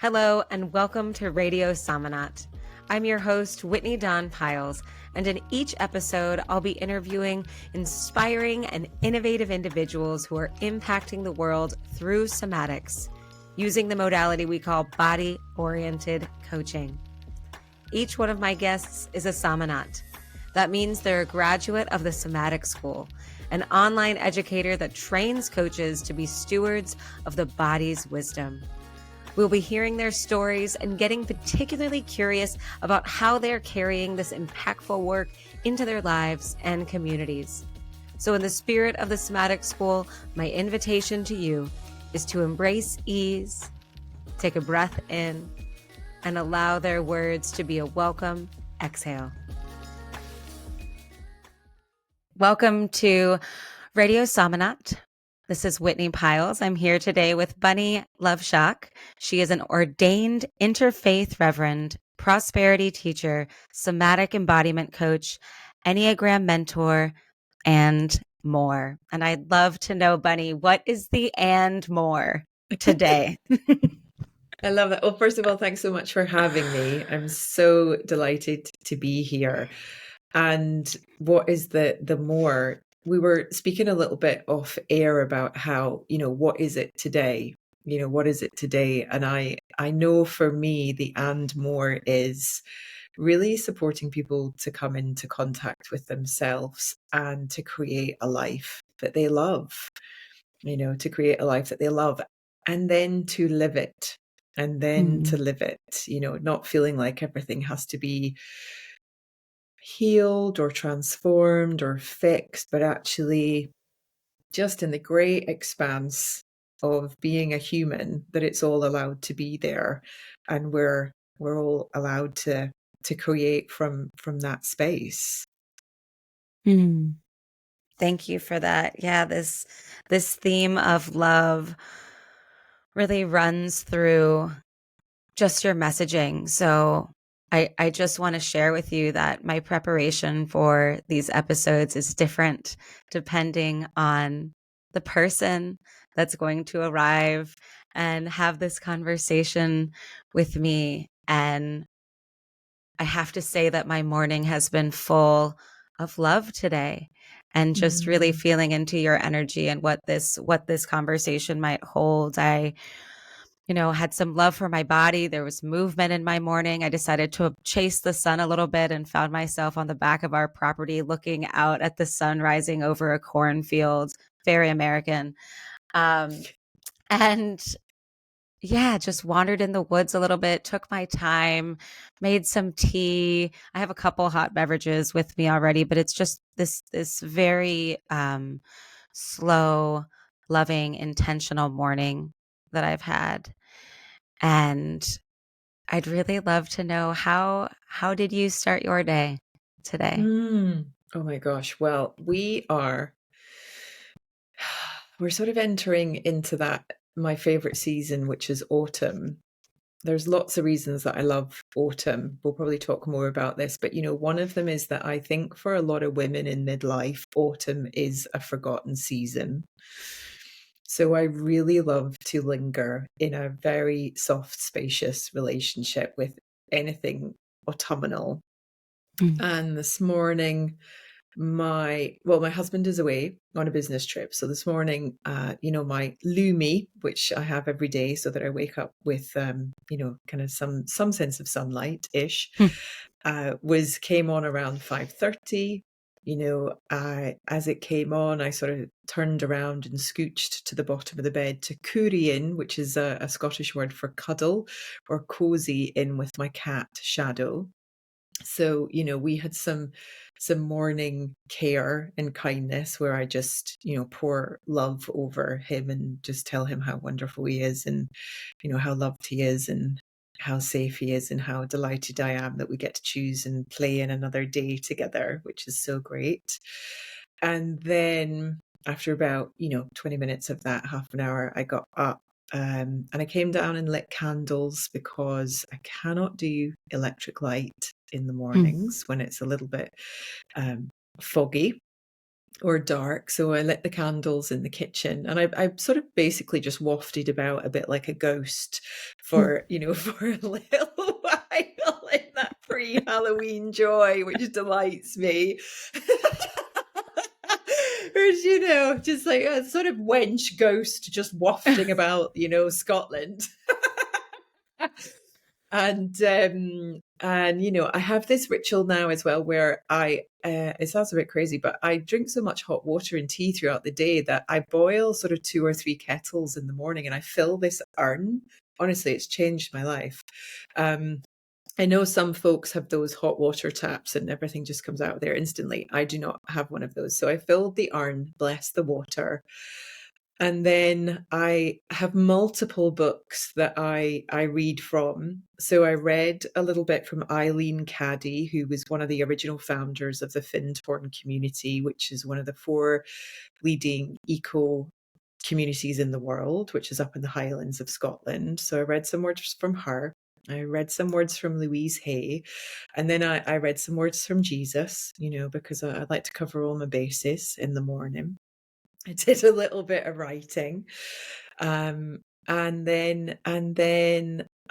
Hello, and welcome to Radio Somatic. I'm your host, Whitney Dawn Piles, and in each episode, I'll be interviewing inspiring and innovative individuals who are impacting the world through somatics, using the modality we call body-oriented coaching. Each one of my guests is a somanat. That means they're a graduate of the Somatic School, an online educator that trains coaches to be stewards of the body's wisdom. We'll be hearing their stories and getting particularly curious about how they're carrying this impactful work into their lives and communities. So in the spirit of the Somatic School, my invitation to you is to embrace ease, take a breath in, and allow their words to be a welcome exhale. Welcome to Radio Somatic. This is Whitney Piles. I'm here today with Bunny Love-Schock. She is an ordained Interfaith Reverend, prosperity teacher, somatic embodiment coach, Enneagram mentor, and more. And I'd love to know, Bunny, what is the and more today? I love that. Well, first of all, thanks so much for having me. I'm so delighted to be here. And what is the more? We were speaking a little bit off air about how, what is it today? What is it today? And I know for me, the and more is really supporting people to come into contact with themselves and to create a life that they love, to create a life that they love and then to live it. And then to live it, not feeling like everything has to be healed or transformed or fixed, but actually just in the great expanse of being a human, that it's all allowed to be there, and we're all allowed to create from that space. Thank you for that. Yeah, this theme of love really runs through just your messaging. So I just want to share with you that my preparation for these episodes is different depending on the person that's going to arrive and have this conversation with me. And I have to say that my morning has been full of love today, and just really feeling into your energy and what this conversation might hold. I had some love for my body. There was movement in my morning. I decided to chase the sun a little bit and found myself on the back of our property looking out at the sun rising over a cornfield. Very American. And yeah, just wandered in the woods a little bit, took my time, made some tea. I have a couple hot beverages with me already, but it's just this very slow, loving, intentional morning that I've had. And I'd really love to know how did you start your day today? Oh my gosh. Well, we're sort of entering into that, my favorite season, which is autumn. There's lots of reasons that I love autumn. We'll probably talk more about this, but one of them is that I think for a lot of women in midlife, autumn is a forgotten season. So I really love to linger in a very soft, spacious relationship with anything autumnal. And this morning, my husband is away on a business trip. So this morning, my Lumi, which I have every day so that I wake up with, kind of some sense of sunlight ish, came on around 5:30. As it came on, I sort of turned around and scooched to the bottom of the bed to coorie in, which is a Scottish word for cuddle or cozy in with my cat Shadow. So, we had some morning care and kindness where I just, pour love over him and just tell him how wonderful he is and, how loved he is and how safe he is and how delighted I am that we get to choose and play in another day together, which is so great. And then after about, 20 minutes of that, half an hour, I got up. And I came down and lit candles because I cannot do electric light in the mornings when it's a little bit foggy. or dark. So I lit the candles in the kitchen, and I sort of basically just wafted about a bit like a ghost for, for a little while in that pre-Halloween joy, which delights me. Whereas, just like a sort of wench ghost just wafting about, Scotland. And I have this ritual now as well where it sounds a bit crazy, but I drink so much hot water and tea throughout the day that I boil sort of 2 or 3 kettles in the morning, and I fill this urn. Honestly, it's changed my life. I know some folks have those hot water taps and everything just comes out of there instantly. I do not have one of those. So I filled the urn, bless the water. And then I have multiple books that I read from. So I read a little bit from Eileen Caddy, who was one of the original founders of the Findhorn community, which is one of the 4 leading eco communities in the world, which is up in the Highlands of Scotland. So I read some words from her. I read some words from Louise Hay. And then I read some words from Jesus, because I like to cover all my bases in the morning. I did a little bit of writing. And then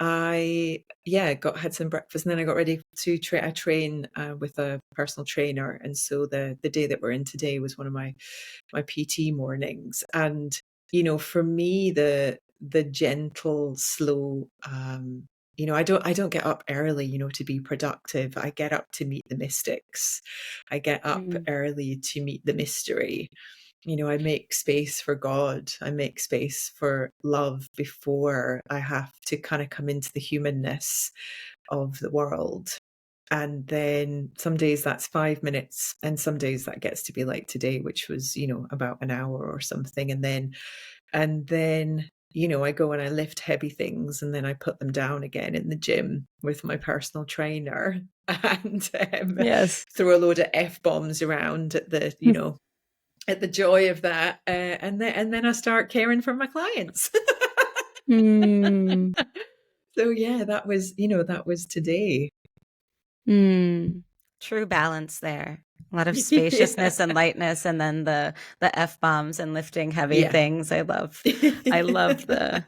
I had some breakfast, and then I got ready to train with a personal trainer. And so the day that we're in today was one of my PT mornings. And for me, the gentle, slow, I don't get up early, to be productive. I get up to meet the mystics. I get up early to meet the mystery. I make space for God. I make space for love before I have to kind of come into the humanness of the world. And then some days that's 5 minutes, and some days that gets to be like today, which was, about an hour or something. And then, I go and I lift heavy things, and then I put them down again in the gym with my personal trainer, and Yes. throw a load of F-bombs around at the, at the joy of that, and then I start caring for my clients. So yeah, that was today. True balance there. A lot of spaciousness and lightness, and then the F-bombs and lifting heavy things. I love the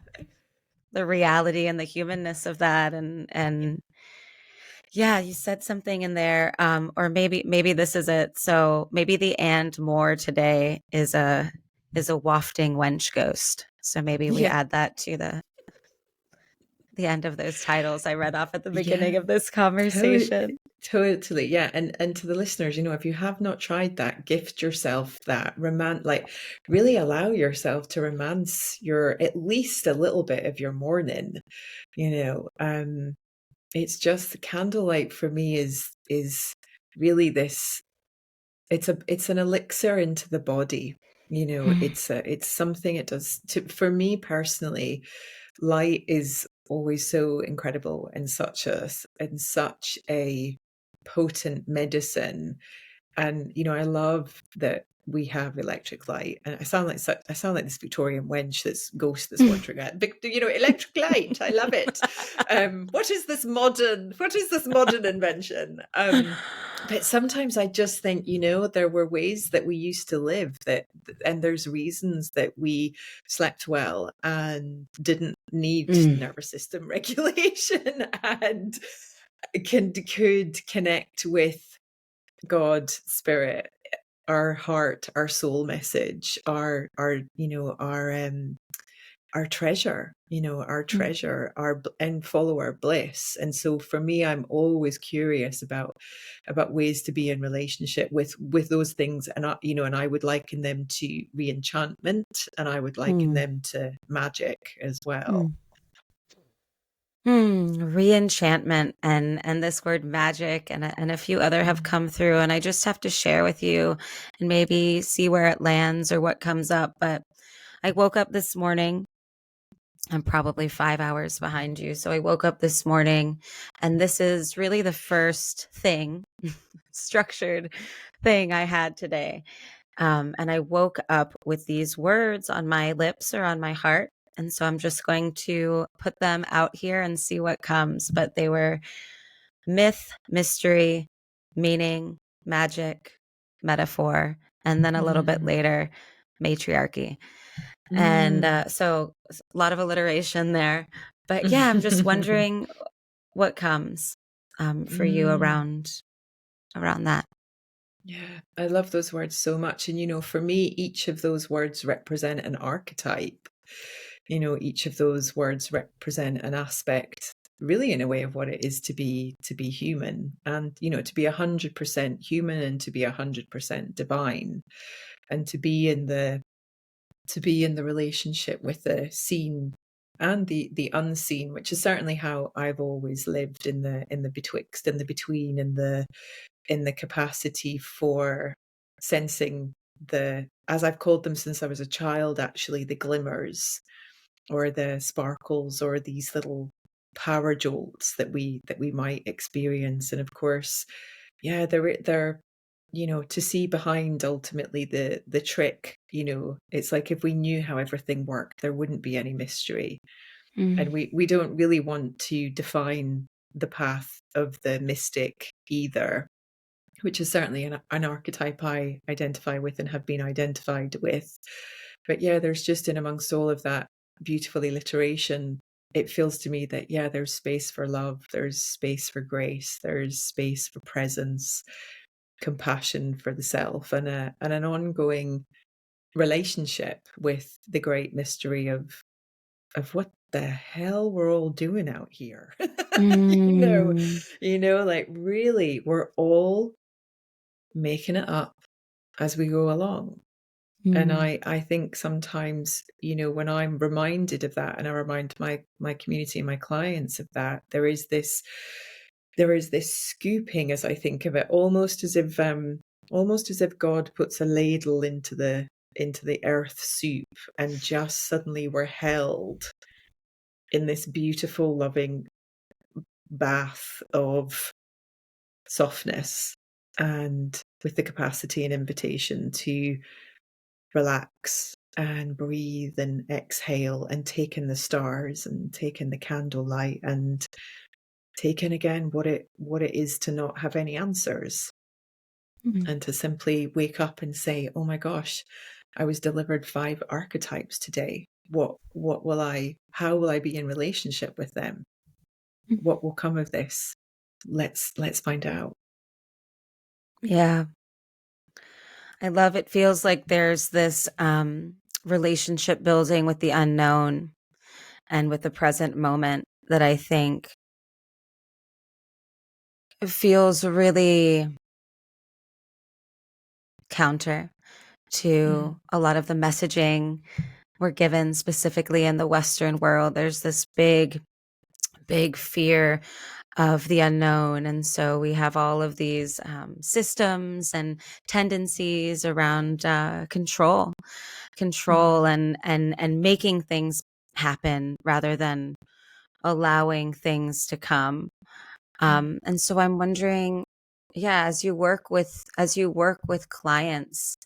reality and the humanness of that. And yeah, you said something in there, or maybe this is it. So maybe the and more today is a wafting wench ghost. So maybe we add that to the end of those titles I read off at the beginning of this conversation. Totally. Yeah. And to the listeners, if you have not tried that, gift yourself that really allow yourself to romance at least a little bit of your morning. It's just the candlelight for me is really this, it's an elixir into the body. It's something it does for me personally. Light is always so incredible and such a potent medicine. And I love that we have electric light. And I sound like this Victorian wench that's wondering at electric light. I love it. What is this modern invention? But sometimes I just think, there were ways that we used to live and there's reasons that we slept well and didn't need nervous system regulation and could connect with God, spirit, our heart, our soul message, our treasure, and follow our bliss. And so for me, I'm always curious about ways to be in relationship with those things. And I would liken them to re-enchantment, and I would liken them to magic as well. Re-enchantment and this word magic and a few other have come through, and I just have to share with you and maybe see where it lands or what comes up. But I woke up this morning. I'm probably 5 hours behind you. So I woke up this morning, and this is really the first structured thing I had today. And I woke up with these words on my lips or on my heart. And so I'm just going to put them out here and see what comes. But they were myth, mystery, meaning, magic, metaphor, and then a little bit later, matriarchy. And so a lot of alliteration there. But yeah, I'm just wondering what comes for you around that. Yeah, I love those words so much. And, for me, each of those words represent an archetype. Each of those words represent an aspect, really in a way, of what it is to be human, and, to be 100% human, and to be 100% divine, and to be in the relationship with the seen and the unseen, which is certainly how I've always lived, in the betwixt and the between, and in the capacity for sensing as I've called them since I was a child, actually, the glimmers or the sparkles or these little power jolts that we might experience. And of course, yeah, they're to see behind, ultimately, the trick. It's like, if we knew how everything worked, there wouldn't be any mystery. And we don't really want to define the path of the mystic either, which is certainly an archetype I identify with and have been identified with. But yeah, there's just, in amongst all of that beautiful alliteration, it feels to me that, yeah, there's space for love, there's space for grace, there's space for presence, compassion for the self, and an ongoing relationship with the great mystery of what the hell we're all doing out here. Like, really, we're all making it up as we go along. And I think sometimes, when I'm reminded of that, and I remind my community and my clients of that, there is this scooping, as I think of it, almost as if God puts a ladle into the earth soup, and just suddenly we're held in this beautiful, loving bath of softness, and with the capacity and invitation to relax and breathe and exhale, and take in the stars, and take in the candlelight, and take in again what it is to not have any answers, and to simply wake up and say, oh my gosh, I was delivered 5 archetypes today. How will I be in relationship with them? What will come of this? Let's find out. Yeah. I love it. Feels like there's this relationship building with the unknown and with the present moment that I think feels really counter to a lot of the messaging we're given, specifically in the Western world. There's this big fear of the unknown. And so we have all of these systems and tendencies around control and making things happen rather than allowing things to come. And so I'm wondering, yeah, as you work with clients,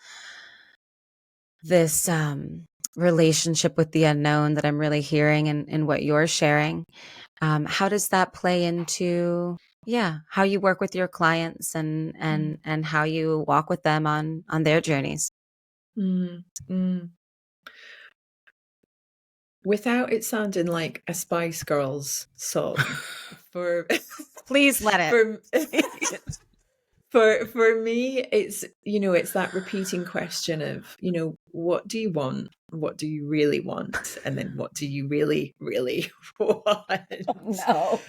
this relationship with the unknown that I'm really hearing in what you're sharing, how does that play into how you work with your clients and how you walk with them on their journeys? Without it sounding like a Spice Girls song, for Please let it. for me, it's that repeating question of, what do you want? What do you really want? And then, what do you really, really want? No.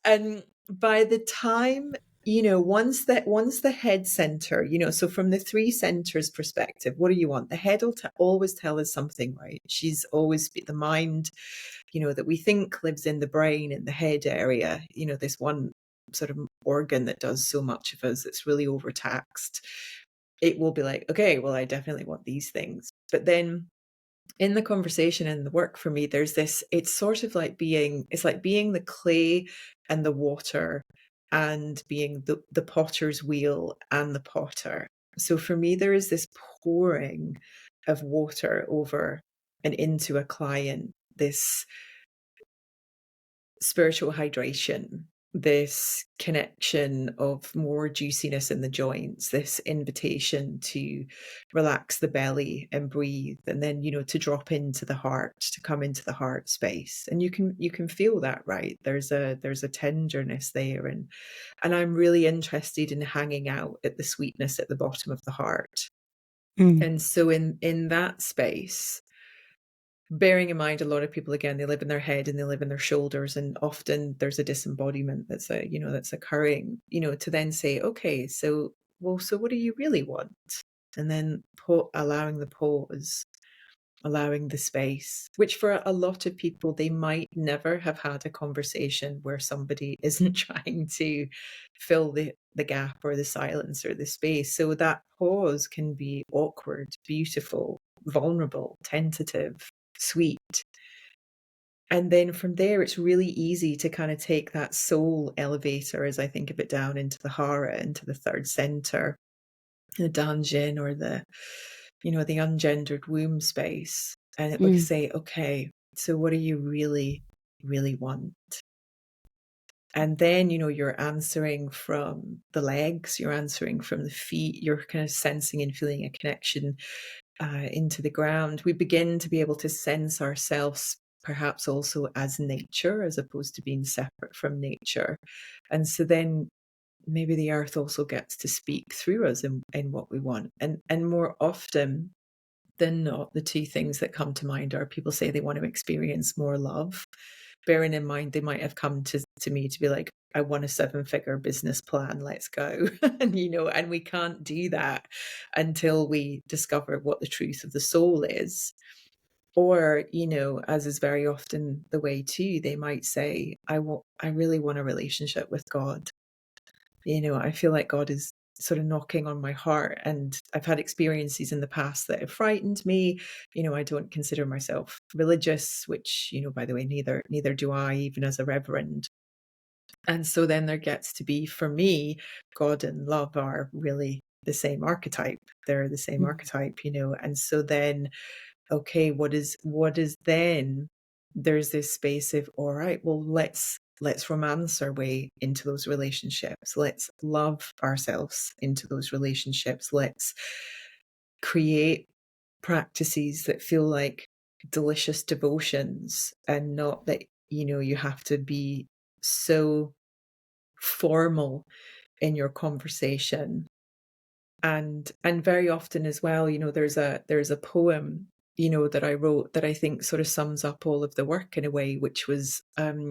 And by the time, once the head center, so from the 3 centers perspective, what do you want? The head will always tell us something, right? She's always the mind, that we think lives in the brain, in the head area, this one sort of organ that does so much of us, that's really overtaxed. It will be like, okay, well, I definitely want these things. But then, in the conversation and the work, for me, there's this, it's sort of like being the clay and the water, and being the potter's wheel and the potter. So for me, there is this pouring of water over and into a client, this spiritual hydration, this connection of more juiciness in the joints, this invitation to relax the belly and breathe, and then, to drop into the heart, to come into the heart space. And you can feel that, right? There's a tenderness there, and I'm really interested in hanging out at the sweetness at the bottom of the heart. And so in that space, bearing in mind a lot of people, again, they live in their head and they live in their shoulders, and often there's a disembodiment that's occurring, to then say, okay, so what do you really want? And then allowing the pause, allowing the space, which for a lot of people, they might never have had a conversation where somebody isn't trying to fill the gap or the silence or the space. So that pause can be awkward, beautiful, vulnerable, tentative, sweet. And then from there, it's really easy to kind of take that soul elevator, as I think of it, down into the hara, into the third center, the danjin, or the ungendered womb space. And it would say, okay, so what do you really, really want? And then, you're answering from the legs, you're answering from the feet, you're kind of sensing and feeling a connection into the ground. We begin to be able to sense ourselves perhaps also as nature, as opposed to being separate from nature. And so then maybe the earth also gets to speak through us in what we want. And more often than not, the two things that come to mind are people say they want to experience more love, bearing in mind they might have come to me to be like, I want a 7-figure business plan, let's go. And we can't do that until we discover what the truth of the soul is. Or, as is very often the way too, they might say, I really want a relationship with God. I feel like God is sort of knocking on my heart, and I've had experiences in the past that have frightened me. I don't consider myself religious, which, by the way, neither do I, even as a reverend. And so then there gets to be, for me, God and love are really the same archetype. They're the same archetype, and so then, okay, what is then? There's this space of, all right, well, let's romance our way into those relationships. Let's love ourselves into those relationships. Let's create practices that feel like delicious devotions, and not that, you have to be so formal in your conversation. And very often as well, there's a poem, that I wrote that I think sort of sums up all of the work in a way, which was, that,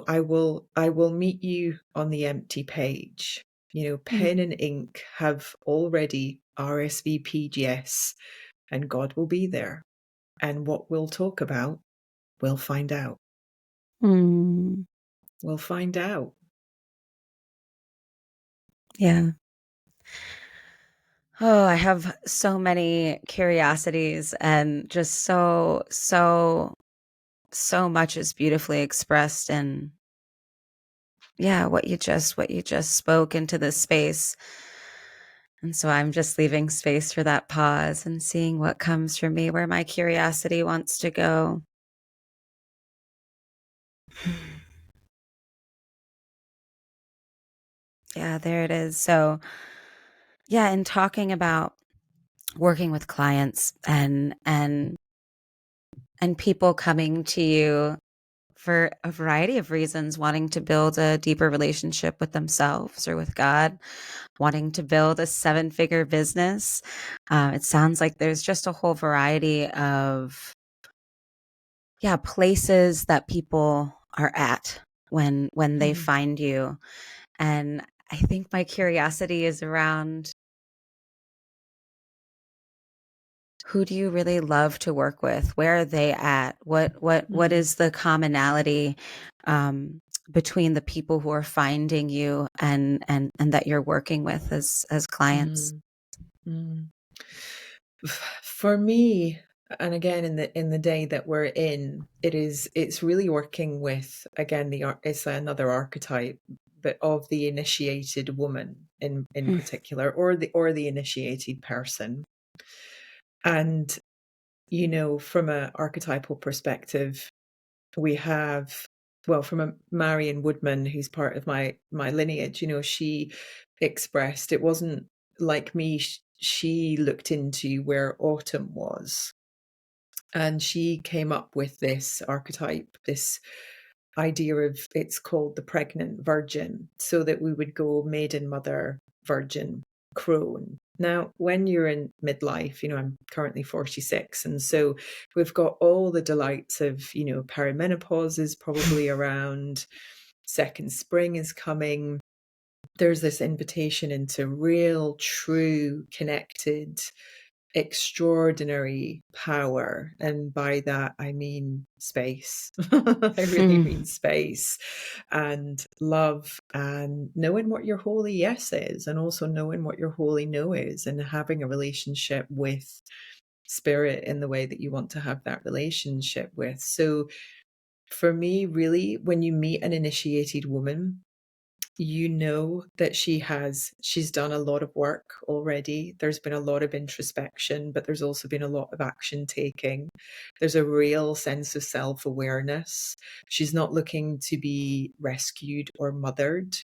I will meet you on the empty page. Pen and ink have already RSVP'd yes, and God will be there. And what we'll talk about, we'll find out. We'll find out. Yeah. Oh, I have so many curiosities, and just so much is beautifully expressed in, yeah, what you just spoke into this space. And so I'm just leaving space for that pause and seeing what comes from me, where my curiosity wants to go. Yeah, there it is. So, yeah, in talking about working with clients and people coming to you for a variety of reasons, wanting to build a deeper relationship with themselves or with God, wanting to build a 7-figure business. It sounds like there's just a whole variety of, places that people are at when they find you. And I think my curiosity is around, who do you really love to work with? Where are they at? What is the commonality between the people who are finding you and that you're working with as clients? For me, and again, in the day that we're in, it's really working with, again, it's another archetype, but of the initiated woman in particular, or the initiated person. And from an archetypal perspective, we have, well, from a Marion Woodman, who's part of my lineage, she expressed, it wasn't like me, she looked into where autumn was, and she came up with this archetype, this idea of, it's called the pregnant virgin, so that we would go maiden, mother, virgin, crone. Now, when you're in midlife, I'm currently 46, and so we've got all the delights of, perimenopause is probably around, second spring is coming. There's this invitation into real, true, connected, extraordinary power. And by that, I mean space. I really mean space and love, and knowing what your holy yes is, and also knowing what your holy no is, and having a relationship with spirit in the way that you want to have that relationship with. So for me, really, when you meet an initiated woman, that she's done a lot of work already. There's been a lot of introspection, but there's also been a lot of action taking. There's a real sense of self-awareness. She's not looking to be rescued or mothered.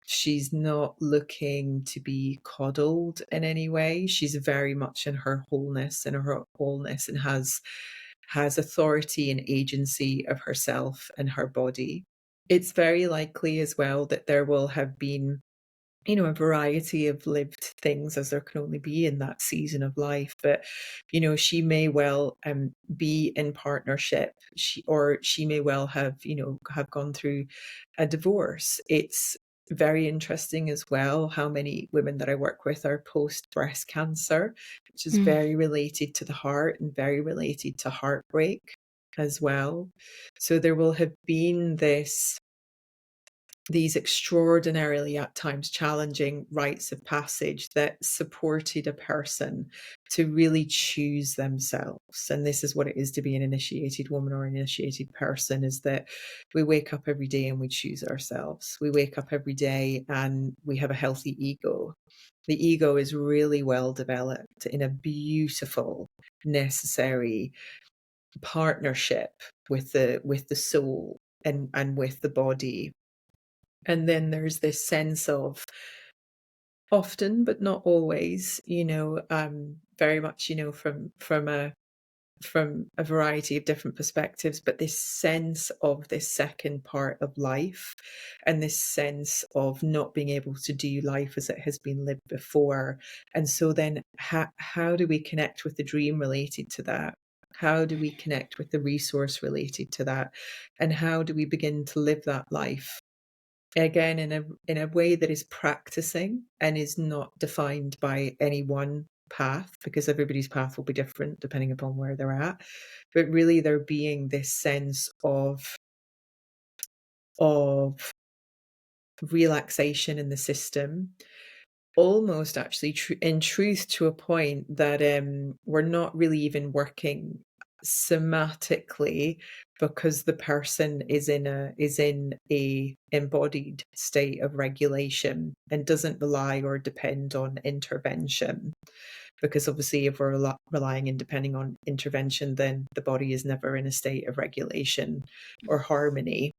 She's not looking to be coddled in any way. She's very much in her wholeness and has authority and agency of herself and her body. It's very likely as well that there will have been, a variety of lived things, as there can only be in that season of life. But, she may well be in partnership. She may well have gone through a divorce. It's very interesting as well how many women that I work with are post breast cancer, which is very related to the heart and very related to heartbreak as well. So there will have been these extraordinarily, at times, challenging rites of passage that supported a person to really choose themselves. And this is what it is to be an initiated woman or an initiated person, is that we wake up every day and we choose ourselves. We wake up every day and we have a healthy ego. The ego is really well developed in a beautiful, necessary partnership with the soul and with the body. And then there's this sense of, often but not always, very much, from a variety of different perspectives, but this sense of this second part of life, and this sense of not being able to do life as it has been lived before. And so then how do we connect with the dream related to that? How do we connect with the resource related to that? And how do we begin to live that life? Again, in a way that is practicing and is not defined by any one path, because everybody's path will be different depending upon where they're at. But really, there being this sense of relaxation in the system, almost actually in truth, to a point that we're not really even working somatically, because the person is in a embodied state of regulation and doesn't rely or depend on intervention. Because obviously, if we're relying and depending on intervention, then the body is never in a state of regulation or harmony.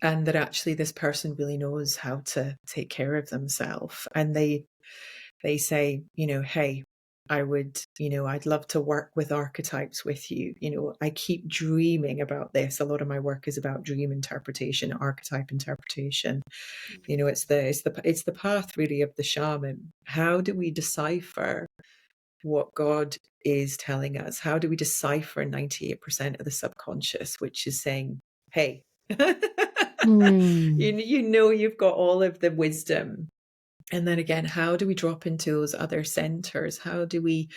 And that actually this person really knows how to take care of themselves. And they say, hey, I'd love to work with archetypes with you. I keep dreaming about this. A lot of my work is about dream interpretation, archetype interpretation. It's the path really of the shaman. How do we decipher what God is telling us? How do we decipher 98% of the subconscious, which is saying, hey, you've got all of the wisdom. And then again, how do we drop into those other centers? How do we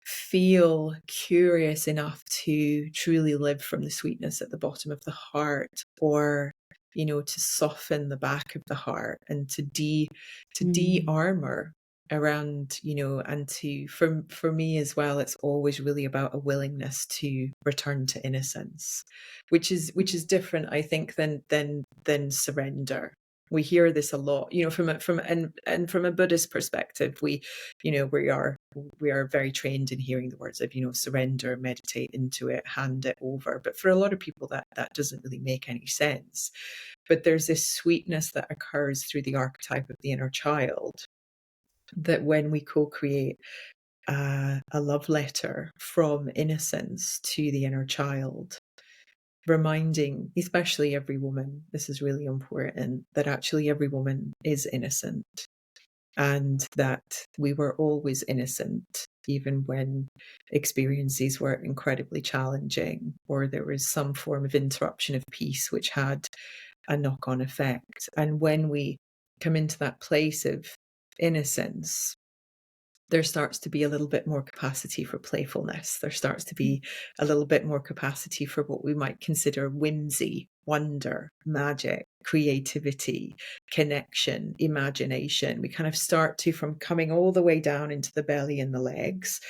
feel curious enough to truly live from the sweetness at the bottom of the heart, or to soften the back of the heart, and to de-armor around, and for me as well, it's always really about a willingness to return to innocence, which is different, I think, than surrender. we hear this a lot, from a Buddhist perspective, we are very trained in hearing the words of, surrender, meditate into it, hand it over. But for a lot of people that doesn't really make any sense. But there's this sweetness that occurs through the archetype of the inner child, that when we co-create a love letter from innocence to the inner child, reminding, especially every woman, this is really important, that actually every woman is innocent, and that we were always innocent, even when experiences were incredibly challenging, or there was some form of interruption of peace which had a knock-on effect. And when we come into that place of innocence, there starts to be a little bit more capacity for playfulness. There starts to be a little bit more capacity for what we might consider whimsy, wonder, magic, creativity, connection, imagination. We kind of start to, from coming all the way down into the belly and the legs,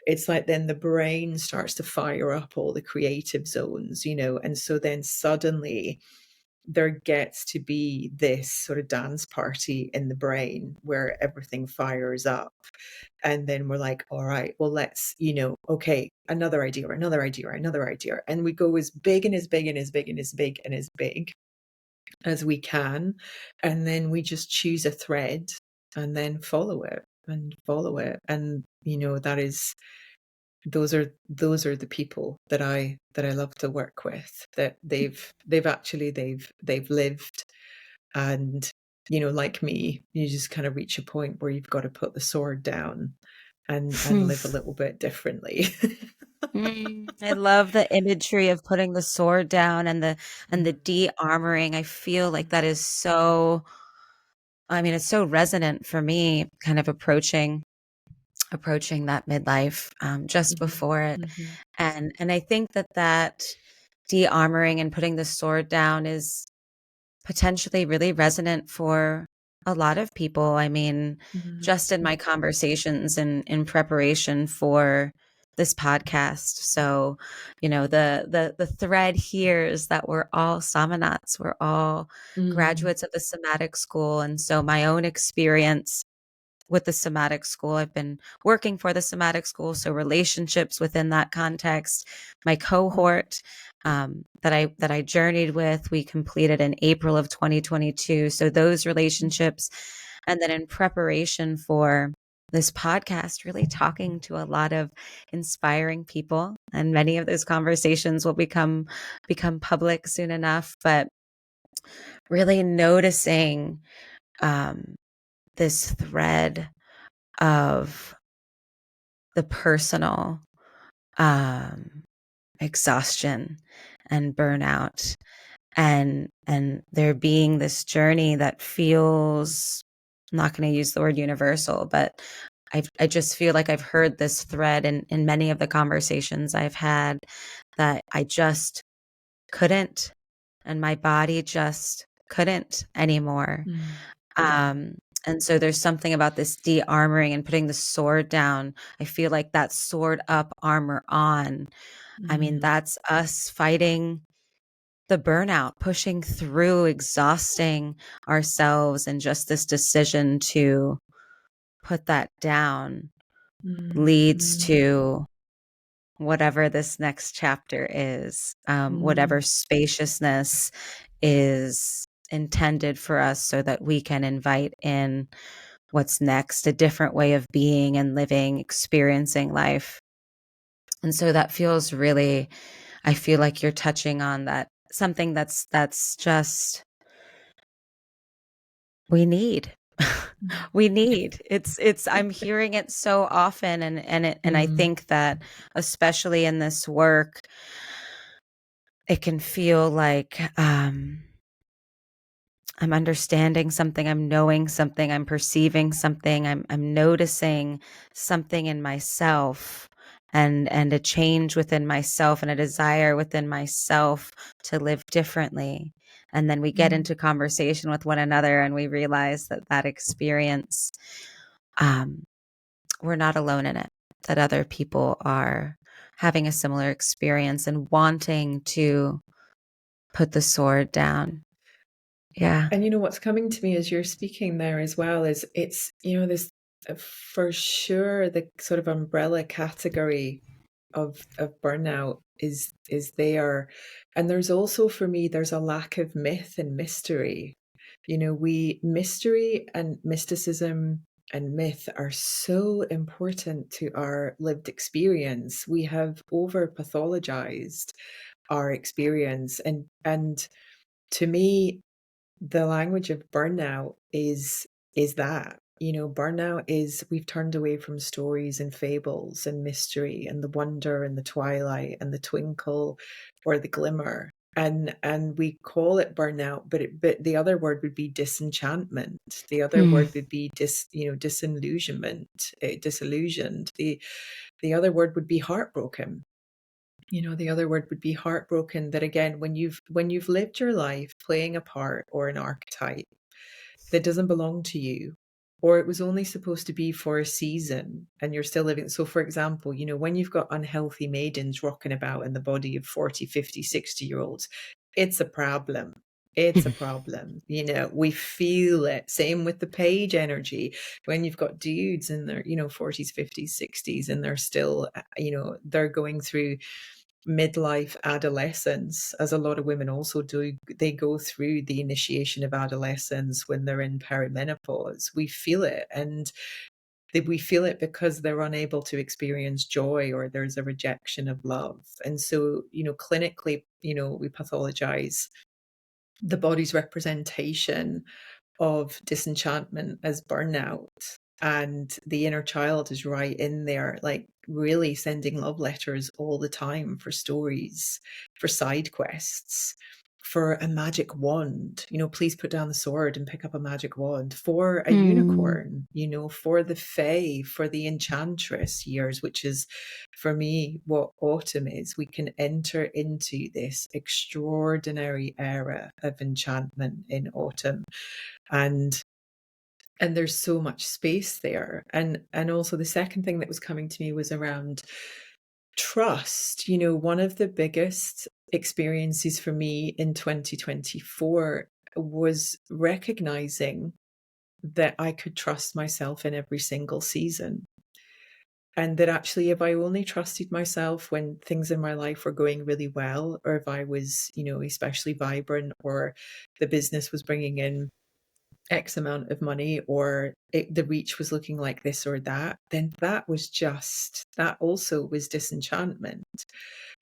it's like then the brain starts to fire up all the creative zones, and so then suddenly there gets to be this sort of dance party in the brain where everything fires up. And then we're like, all right, well, let's, okay, another idea or another idea or another idea. And we go as big and as big and as big and as big and as big as we can. And then we just choose a thread and then follow it and follow it. And, that is, those are the people that I love to work with, that they've lived. And like me, you just kind of reach a point where you've got to put the sword down and live a little bit differently. I love the imagery of putting the sword down and the de-armoring. I feel like that is so, it's so resonant for me, kind of approaching that midlife, just before it. And I think that de-armoring and putting the sword down is potentially really resonant for a lot of people. Just in my conversations and in preparation for this podcast. So, the thread here is that we're all Somanats. We're all graduates of the Somatic School. And so my own experience with the Somatic School, I've been working for the Somatic School, so relationships within that context. My cohort that I journeyed with, we completed in April of 2022. So those relationships, and then in preparation for this podcast, really talking to a lot of inspiring people, and many of those conversations will become public soon enough. But really noticing this thread of the personal exhaustion and burnout, and there being this journey that feels, I'm not going to use the word universal, but I just feel like I've heard this thread in many of the conversations I've had, that I just couldn't, and my body just couldn't anymore. And so there's something about this de-armoring and putting the sword down. I feel like that sword up, armor on. That's us fighting the burnout, pushing through, exhausting ourselves, and just this decision to put that down leads to whatever this next chapter is, whatever spaciousness is intended for us, so that we can invite in what's next, a different way of being and living, experiencing life. And so that feels really, I feel like you're touching on that, something that's just, we need. We need. It's I'm hearing it so often, and I think that especially in this work, it can feel like I'm understanding something, I'm knowing something, I'm perceiving something, I'm noticing something in myself, and a change within myself, and a desire within myself to live differently. And then we get into conversation with one another, and we realize that experience, we're not alone in it, that other people are having a similar experience and wanting to put the sword down. Yeah. And you know what's coming to me as you're speaking there as well is it's, you know, this for sure the sort of umbrella category of burnout is there. And there's also for me, there's a lack of myth and mystery. You know, mystery and mysticism and myth are so important to our lived experience. We have over pathologized our experience. And to me, the language of burnout is that, you know, burnout is we've turned away from stories and fables and mystery and the wonder and the twilight and the twinkle or the glimmer, and we call it burnout, but the other word would be disenchantment. The other word would be disillusionment, disillusioned. The other word would be heartbroken. You know, the other word would be heartbroken, that again, when you've lived your life playing a part or an archetype that doesn't belong to you, or it was only supposed to be for a season and you're still living. So for example, you know, when you've got unhealthy maidens rocking about in the body of 40, 50, 60-year-olds, it's a problem. It's a problem. You know, we feel it. Same with the page energy. When you've got dudes in their, you know, 40s, 50s, 60s, and they're still, you know, they're going through midlife adolescence, as a lot of women also do. They go through the initiation of adolescence when they're in perimenopause. We feel it, and we feel it because they're unable to experience joy, or there's a rejection of love. And so, you know, clinically, you know, we pathologize the body's representation of disenchantment as burnout, and the inner child is right in there, like really sending love letters all the time for stories, for side quests, for a magic wand. You know, please put down the sword and pick up a magic wand. For a unicorn, you know, for the fae, for the enchantress years, which is for me what autumn is. We can enter into this extraordinary era of enchantment in autumn, and there's so much space there. And also the second thing that was coming to me was around trust. You know, one of the biggest experiences for me in 2024 was recognizing that I could trust myself in every single season. And that actually, if I only trusted myself when things in my life were going really well, or if I was, you know, especially vibrant, or the business was bringing in X amount of money, or the reach was looking like this or that, then that also was disenchantment.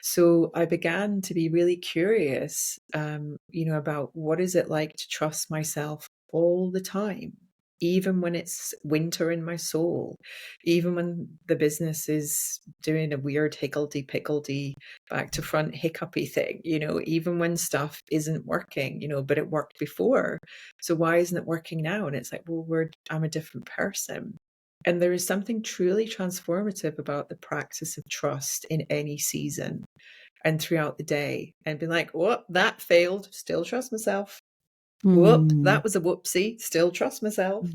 So I began to be really curious, you know, about what is it like to trust myself all the time, even when it's winter in my soul, even when the business is doing a weird higgledy-piggledy back to front hiccupy thing, you know, even when stuff isn't working, you know, but it worked before. So why isn't it working now? And it's like, well, I'm a different person. And there is something truly transformative about the practice of trust in any season and throughout the day, and be like, whoop, that failed, still trust myself. Whoop, that was a whoopsie, still trust myself.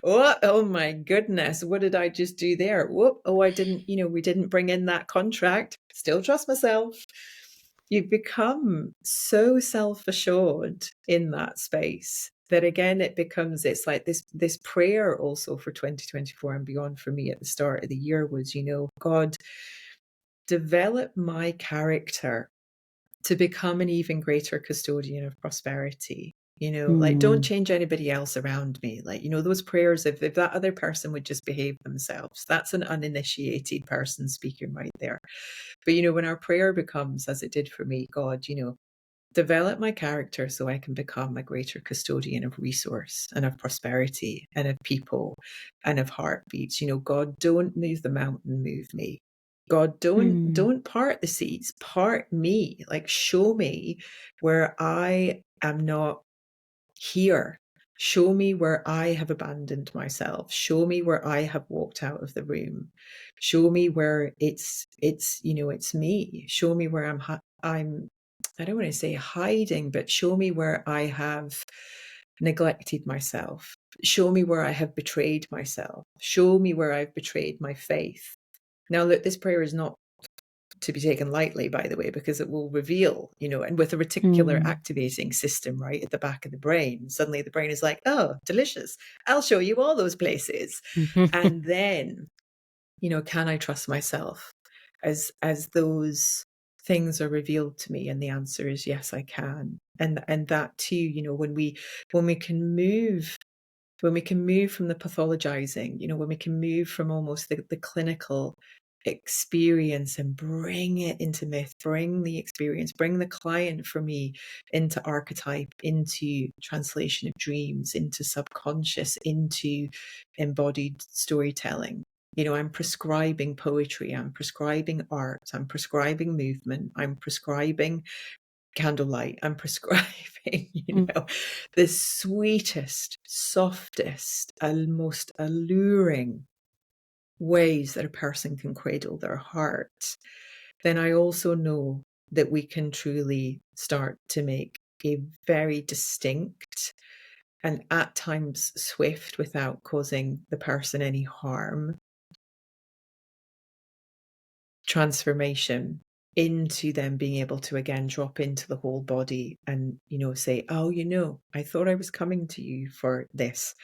Oh my goodness, what did I just do there? Whoop, oh, I didn't, you know, we didn't bring in that contract, still trust myself. You become so self-assured in that space that again, it's like this prayer also for 2024 and beyond for me at the start of the year was, you know, God, develop my character to become an even greater custodian of prosperity. You know, like, don't change anybody else around me. Like, you know, those prayers, if that other person would just behave themselves, that's an uninitiated person speaking right there. But, you know, when our prayer becomes, as it did for me, God, you know, develop my character so I can become a greater custodian of resource and of prosperity and of people and of heartbeats. You know, God, don't move the mountain, move me. God, don't part the seas, part me. Like, show me where I am not here. Show me where I have abandoned myself. Show me where I have walked out of the room. Show me where it's you know, it's me. Show me where I'm I don't want to say hiding, but show me where I have neglected myself. Show me where I have betrayed myself. Show me where I've betrayed my faith. Now, look, this prayer is not to be taken lightly, by the way, because it will reveal, and with a reticular activating system right at the back of the brain, suddenly the brain is like, oh, delicious. I'll show you all those places. And then, can I trust myself as those things are revealed to me? And the answer is yes, I can. And that too, when we can move from the pathologizing, when we can move from almost the clinical experience and bring it into myth, bring the experience, bring the client for me into archetype, into translation of dreams, into subconscious, into embodied storytelling. I'm prescribing poetry, I'm prescribing art, I'm prescribing movement, I'm prescribing candlelight, I'm prescribing, the sweetest, softest, most alluring ways that a person can cradle their heart. Then I also know that we can truly start to make a very distinct and at times swift, without causing the person any harm, transformation into them being able to again drop into the whole body and say, oh, I thought I was coming to you for this,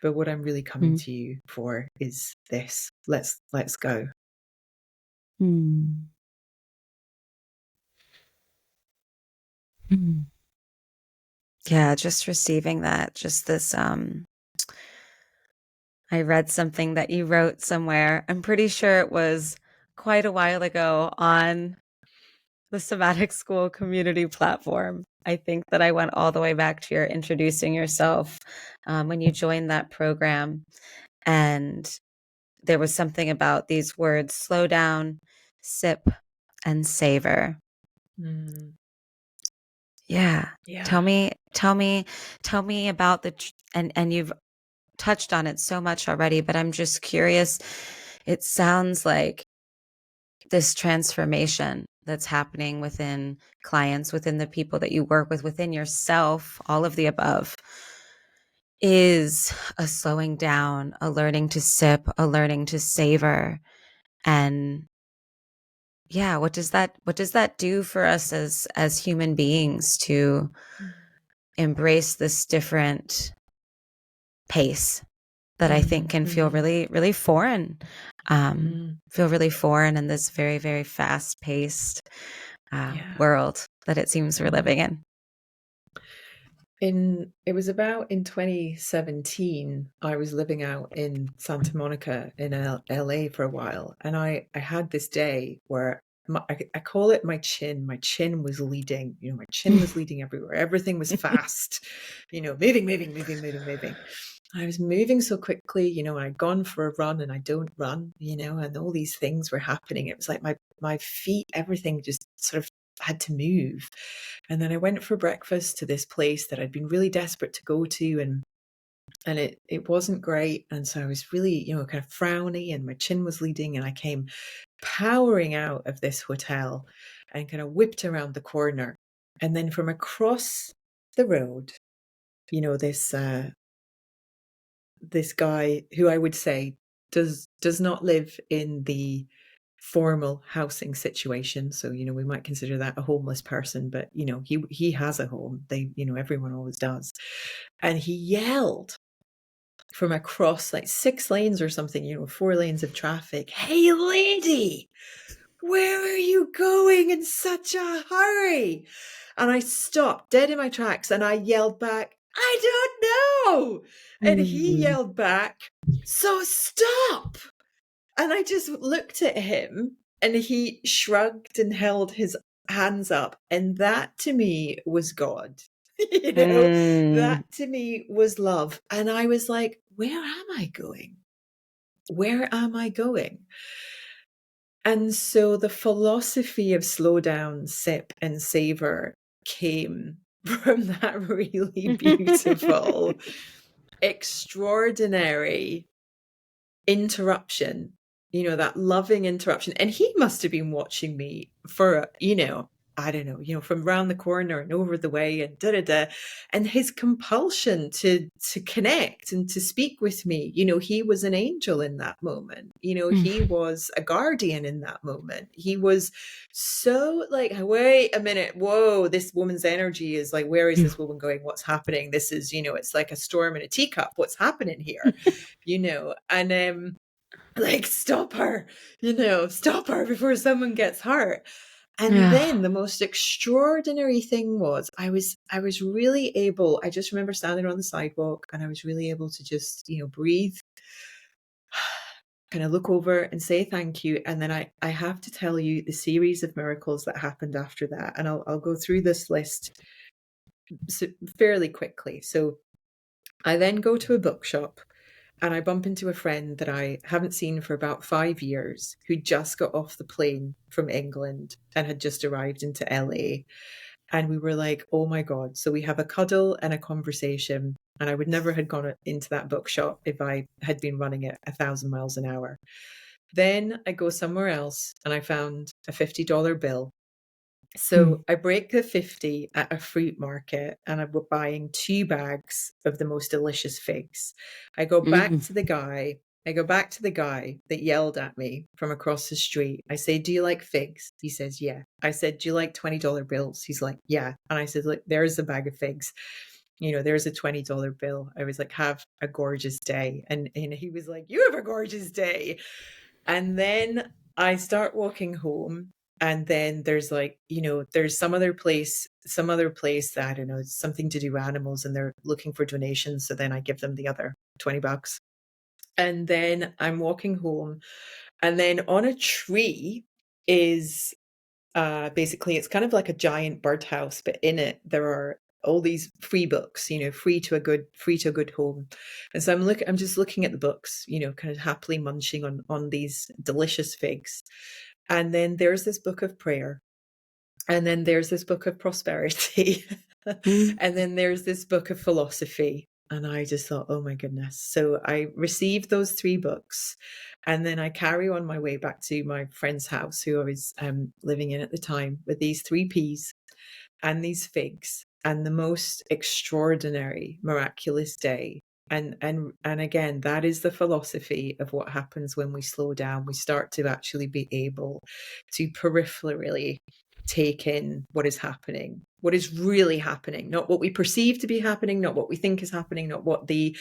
but what I'm really coming to you for is this. Let's go. Yeah, just receiving that, just this I read something that you wrote somewhere. I'm pretty sure it was quite a while ago on the Somatic School community platform. I think that I went all the way back to your introducing yourself when you joined that program. And there was something about these words: slow down, sip, and savor. Yeah. Tell me about and you've touched on it so much already, but I'm just curious. It sounds like this transformation that's happening within clients, within the people that you work with, within yourself, all of the above, is a slowing down, a learning to sip, a learning to savor. And yeah, what does that do for us as human beings to embrace this different pace that I think can feel really, really foreign, feel really foreign in this very, very fast paced world that it seems we're living in. It was about in 2017, I was living out in Santa Monica in LA for a while. And I had this day where I call it my chin. My chin was leading, my chin was leading everywhere. Everything was fast, moving. I was moving so quickly, I'd gone for a run and I don't run, and all these things were happening. It was like my feet, everything just sort of had to move. And then I went for breakfast to this place that I'd been really desperate to go to, and it wasn't great. And so I was really, kind of frowny, and my chin was leading, and I came powering out of this hotel and kind of whipped around the corner. And then from across the road, this guy who I would say does not live in the formal housing situation. So, we might consider that a homeless person, but, he has a home. Everyone always does. And he yelled from across like 6 lanes or something, 4 lanes of traffic, "Hey, lady, where are you going in such a hurry?" And I stopped dead in my tracks and I yelled back, "I don't know." And he yelled back, "So stop." And I just looked at him and he shrugged and held his hands up. And that to me was God. That to me was love. And I was like, where am I going? Where am I going? And so the philosophy of slow down, sip, and savor came from that really beautiful, extraordinary interruption, that loving interruption. And he must have been watching me for, I don't know, from round the corner and over the way and da da da. And his compulsion to connect and to speak with me, he was an angel in that moment. He was a guardian in that moment. He was so like, wait a minute, whoa, this woman's energy is like, where is this woman going? What's happening? This is, it's like a storm in a teacup. What's happening here? And like, stop her, stop her before someone gets hurt. And then the most extraordinary thing was I was really able, I just remember standing on the sidewalk and I was really able to just, breathe, kind of look over and say thank you. And then I have to tell you the series of miracles that happened after that. And I'll go through this list fairly quickly. So I then go to a bookshop and I bump into a friend that I haven't seen for about 5 years, who just got off the plane from England and had just arrived into LA. And we were like, oh my God. So we have a cuddle and a conversation. And I would never have gone into that bookshop if I had been running at 1,000 miles an hour. Then I go somewhere else and I found a $50 bill. So I break the 50 at a fruit market and I'm buying 2 bags of the most delicious figs. I go back to the guy. That yelled at me from across the street. I say, do you like figs? He says, yeah. I said, do you like $20 bills? He's like, yeah. And I said, look, there's a bag of figs. There's a $20 bill. I was like, have a gorgeous day. And he was like, you have a gorgeous day. And then I start walking home. And then there's like, there's some other place that, I don't know, it's something to do with animals and they're looking for donations. So then I give them the other $20. And then I'm walking home. And then on a tree is basically, it's kind of like a giant birdhouse, but in it, there are all these free books, free to a good home. And so I'm just looking at the books, kind of happily munching on these delicious figs. And then there's this book of prayer. And then there's this book of prosperity. And then there's this book of philosophy. And I just thought, oh my goodness. So I received those 3 books. And then I carry on my way back to my friend's house, who I was living in at the time, with these 3 peas and these figs and the most extraordinary, miraculous day. And again, that is the philosophy of what happens when we slow down. We start to actually be able to peripherally take in what is happening, what is really happening, not what we perceive to be happening, not what we think is happening, not what the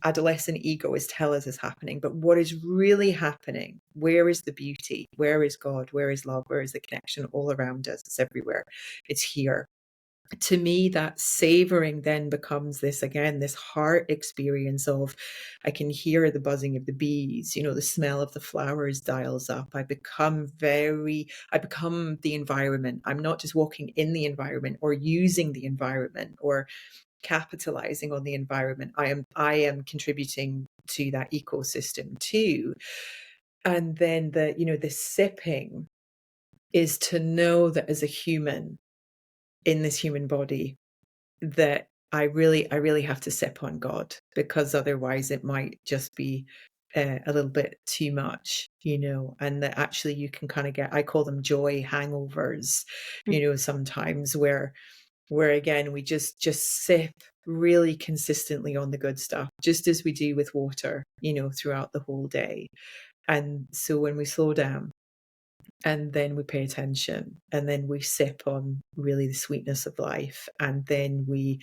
adolescent ego is telling us is happening, but what is really happening. Where is the beauty? Where is God? Where is love? Where is the connection? All around us. It's everywhere. It's here. To me, that savoring then becomes this heart experience of, I can hear the buzzing of the bees, the smell of the flowers dials up. I become the environment. I'm not just walking in the environment or using the environment or capitalizing on the environment. I am contributing to that ecosystem too. And then the sipping is to know that as a human, in this human body, that I really have to sip on God, because otherwise it might just be a little bit too much, and that actually you can kind of get, I call them joy hangovers, sometimes where again, we just sip really consistently on the good stuff, just as we do with water, throughout the whole day. And so when we slow down, and then we pay attention, and then we sip on really the sweetness of life, and then we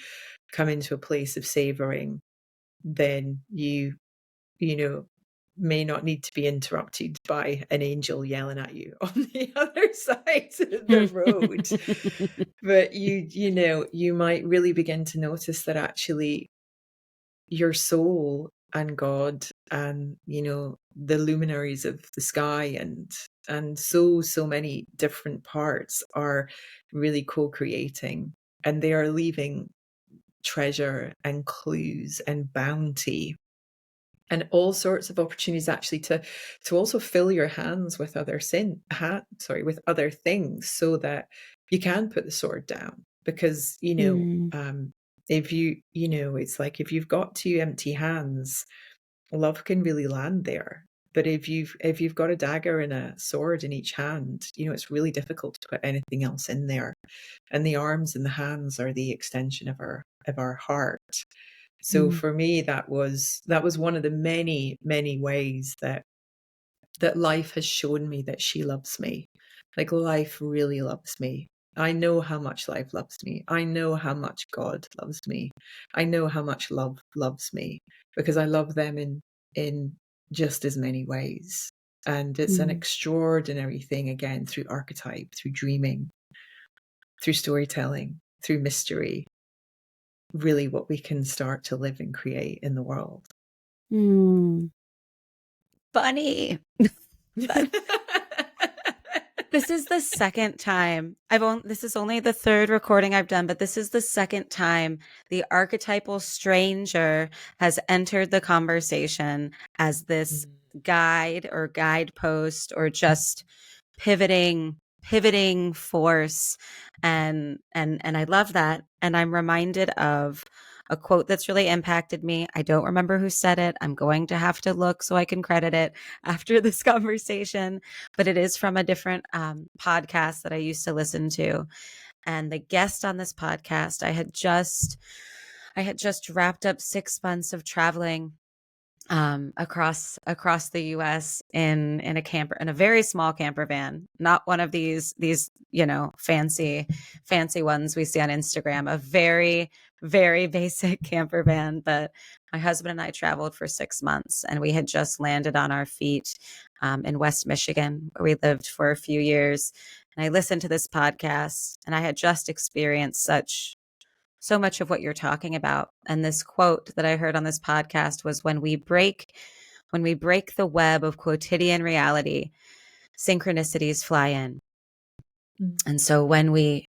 come into a place of savoring, then you may not need to be interrupted by an angel yelling at you on the other side of the road. But you might really begin to notice that actually your soul and God and the luminaries of the sky and so many different parts are really co-creating, and they are leaving treasure and clues and bounty and all sorts of opportunities actually to also fill your hands with with other things, so that you can put the sword down. Because if it's like, if you've got 2 empty hands, love can really land there. But if you've got a dagger and a sword in each hand, it's really difficult to put anything else in there. And the arms and the hands are the extension of our heart. So for me, that was one of the many, many ways that life has shown me that she loves me. Like, life really loves me. I know how much life loves me. I know how much God loves me. I know how much love loves me, because I love them in just as many ways. And it's an extraordinary thing, again, through archetype, through dreaming, through storytelling, through mystery, really what we can start to live and create in the world. Funny. This is the second time this is only the third recording I've done, but this is the second time the archetypal stranger has entered the conversation as this guide or guidepost, or just pivoting force. And I love that. And I'm reminded of a quote that's really impacted me. I don't remember who said it. I'm going to have to look so I can credit it after this conversation, but it is from a different podcast that I used to listen to. And the guest on this podcast, I had just wrapped up 6 months of traveling across the US in a camper, in a very small camper van, not one of these fancy ones we see on Instagram, a very, very basic camper van. But my husband and I traveled for 6 months, and we had just landed on our feet in West Michigan, where we lived for a few years. And I listened to this podcast, and I had just experienced so much of what you're talking about. And this quote that I heard on this podcast was, when we break the web of quotidian reality, synchronicities fly in. And so when we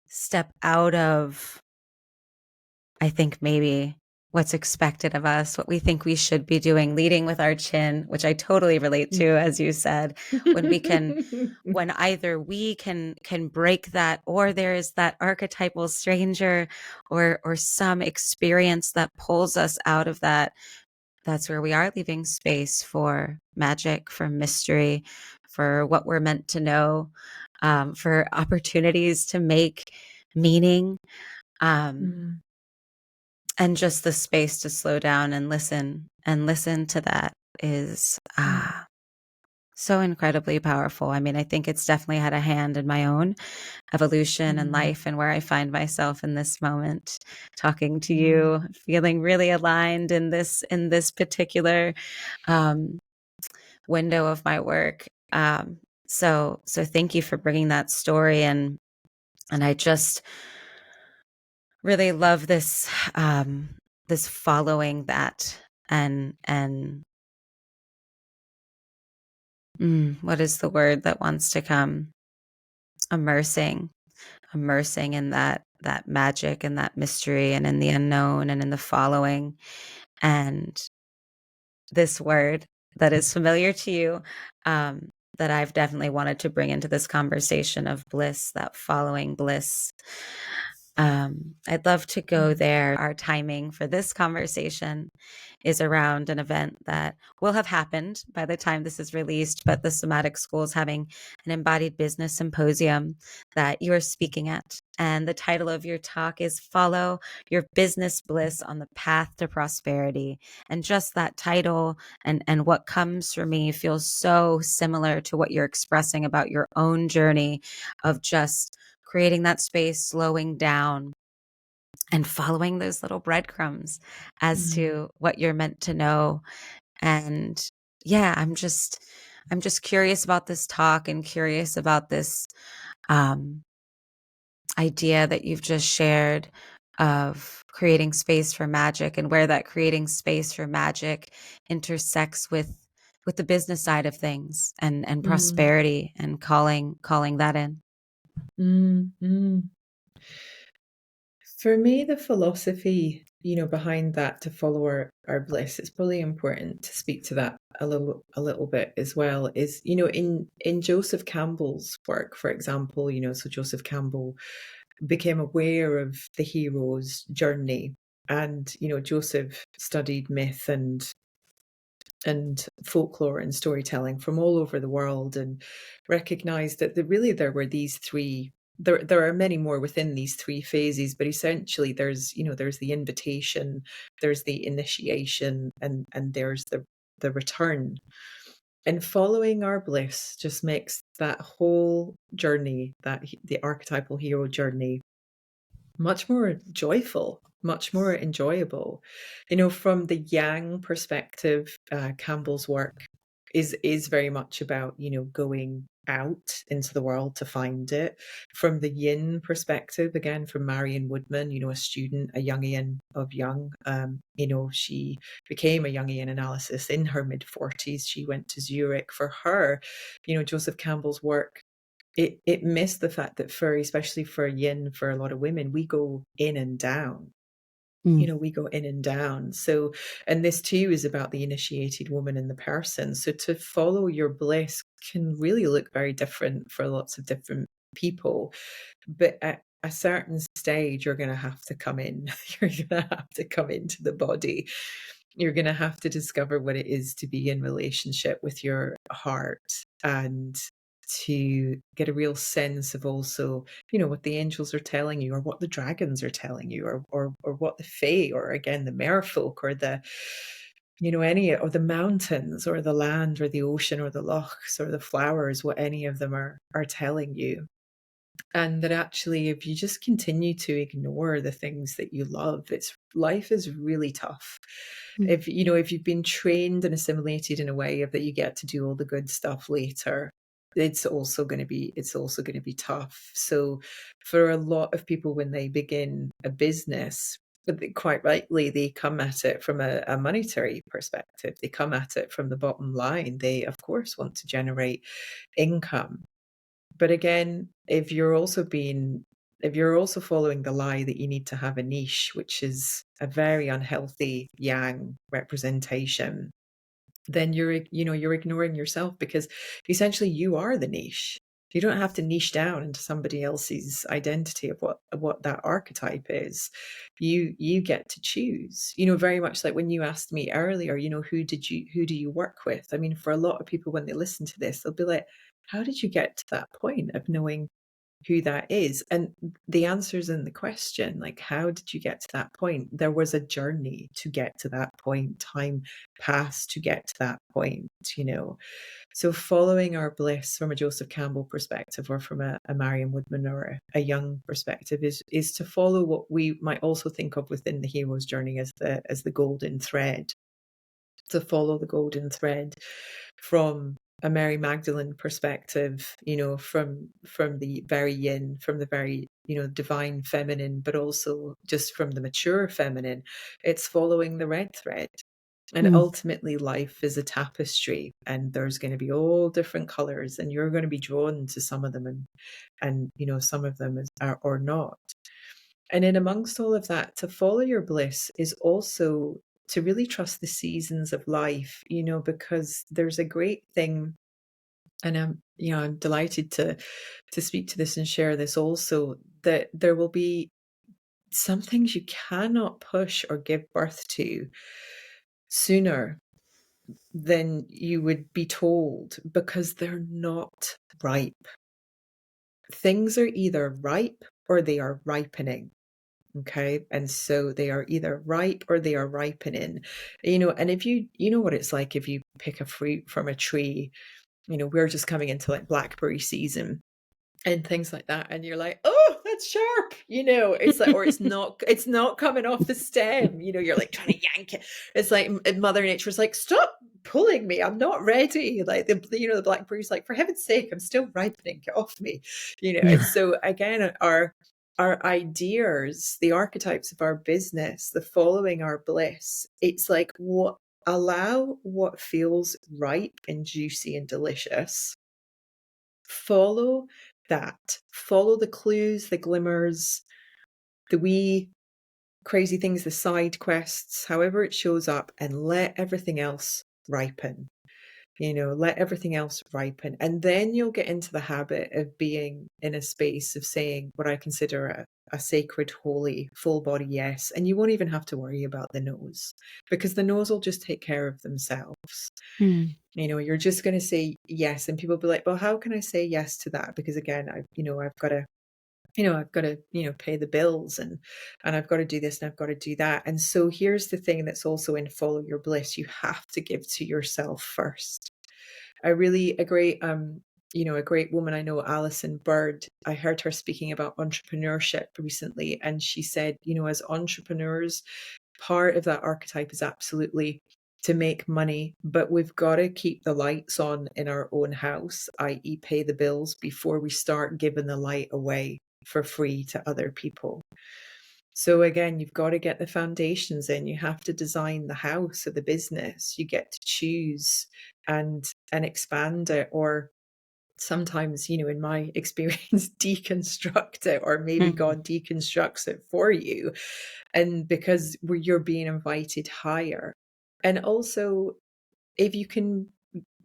step out of, I think, maybe what's expected of us, what we think we should be doing, leading with our chin, which I totally relate to, as you said, when either we can break that, or there is that archetypal stranger or some experience that pulls us out of that, that's where we are leaving space for magic, for mystery, for what we're meant to know, for opportunities to make meaning. And just the space to slow down and listen to that is so incredibly powerful. I mean, I think it's definitely had a hand in my own evolution and life, and where I find myself in this moment, talking to you, feeling really aligned in this particular window of my work. So thank you for bringing that story. And I just really love this this following that, and what is the word that wants to come? Immersing in that magic and that mystery, and in the unknown, and in the following. And this word that is familiar to you, that I've definitely wanted to bring into this conversation, of bliss, that following bliss. I'd love to go there. Our timing for this conversation is around an event that will have happened by the time this is released, but the Somatic School is having an embodied business symposium that you are speaking at. And the title of your talk is Follow Your Business Bliss on the Path to Prosperity. And just that title and what comes for me feels so similar to what you're expressing about your own journey of just creating that space, slowing down, and following those little breadcrumbs as to what you're meant to know. And yeah, I'm just curious about this talk, and curious about this idea that you've just shared of creating space for magic, and where that creating space for magic intersects with the business side of things, and prosperity, and calling that in. For me, the philosophy, behind that, to follow our bliss, it's probably important to speak to that a little bit as well, is, in Joseph Campbell's work, for example, so Joseph Campbell became aware of the hero's journey. And, Joseph studied myth and and folklore and storytelling from all over the world, and recognized that really there were these three. There are many more within these three phases, but essentially there's the invitation, there's the initiation, and there's the return. And following our bliss just makes that whole journey, the archetypal hero journey, much more joyful, much more enjoyable. From the yang perspective, Campbell's work is very much about, going out into the world to find it. From the yin perspective, again, from Marion Woodman, a student, a Jungian of Jung, she became a Jungian analysis in her mid-40s. She went to Zurich. For her, Joseph Campbell's work, it missed the fact that especially for yin, for a lot of women, we go in and down. We go in and down. So, and this too is about the initiated woman in the person. So to follow your bliss can really look very different for lots of different people. But at a certain stage, you're going to have to come in. You're going to have to come into the body. You're going to have to discover what it is to be in relationship with your heart, and to get a real sense of also, what the angels are telling you, or what the dragons are telling you, or what the fae, or again, the merfolk, or the, any of the mountains, or the land, or the ocean, or the lochs, or the flowers, what any of them are telling you. And that actually, if you just continue to ignore the things that you love, life is really tough. If you've been trained and assimilated in a way of that you get to do all the good stuff later, it's also going to be tough. So for a lot of people, when they begin a business, quite rightly, they come at it from a monetary perspective. They come at it from the bottom line. They, of course, want to generate income. But again, if you're also following the lie that you need to have a niche, which is a very unhealthy yang representation, then you're ignoring yourself, because essentially you are the niche. You don't have to niche down into somebody else's identity of what that archetype is. You get to choose. Very much like when you asked me earlier, who do you work with? I mean, for a lot of people, when they listen to this, they'll be like, how did you get to that point of knowing who that is? And the answer's in the question, like, how did you get to that point? There was a journey to get to that point. Time passed to get to that point, So following our bliss from a Joseph Campbell perspective, or from a Marion Woodman or a Jung perspective, is to follow what we might also think of within the hero's journey as the golden thread. To follow the golden thread from a Mary Magdalene perspective, from the very yin, from the very, divine feminine, but also just from the mature feminine. It's following the red thread. And ultimately, life is a tapestry, and there's going to be all different colors, and you're going to be drawn to some of them, and some of them are or not. And in amongst all of that, to follow your bliss is also to really trust the seasons of life, because there's a great thing, and I'm delighted to speak to this and share this also, that there will be some things you cannot push or give birth to sooner than you would be told, because they're not ripe. Things are either ripe or they are ripening. Okay. And so they are either ripe or they are ripening, and if you know what it's like, if you pick a fruit from a tree, we're just coming into like blackberry season and things like that, and you're like, oh, that's sharp, it's like, or it's not coming off the stem, you're like trying to yank it. It's like Mother Nature's like, stop pulling me, I'm not ready. Like the blackberry's like, for heaven's sake, I'm still ripening, get off me. And so again, our ideas, the archetypes of our business, the following our bliss, it's like, allow what feels ripe and juicy and delicious. Follow that. Follow the clues, the glimmers, the wee crazy things, the side quests, however it shows up, and let everything else ripen. Let everything else ripen. And then you'll get into the habit of being in a space of saying what I consider a sacred, holy, full body yes. And you won't even have to worry about the no's, because the no's will just take care of themselves. Mm. You're just going to say yes. And people will be like, well, how can I say yes to that? Because again, I've got to, pay the bills, and I've got to do this, and I've got to do that. And so here's the thing that's also in Follow Your Bliss. You have to give to yourself first. A great woman I know, Alison Bird, I heard her speaking about entrepreneurship recently. And she said, as entrepreneurs, part of that archetype is absolutely to make money, but we've got to keep the lights on in our own house, i.e. pay the bills, before we start giving the light away for free to other people. So again, you've got to get the foundations in. You have to design the house or the business. You get to choose and expand it, or sometimes, in my experience, deconstruct it, or maybe God deconstructs it for you. And because you're being invited higher. And also, if you can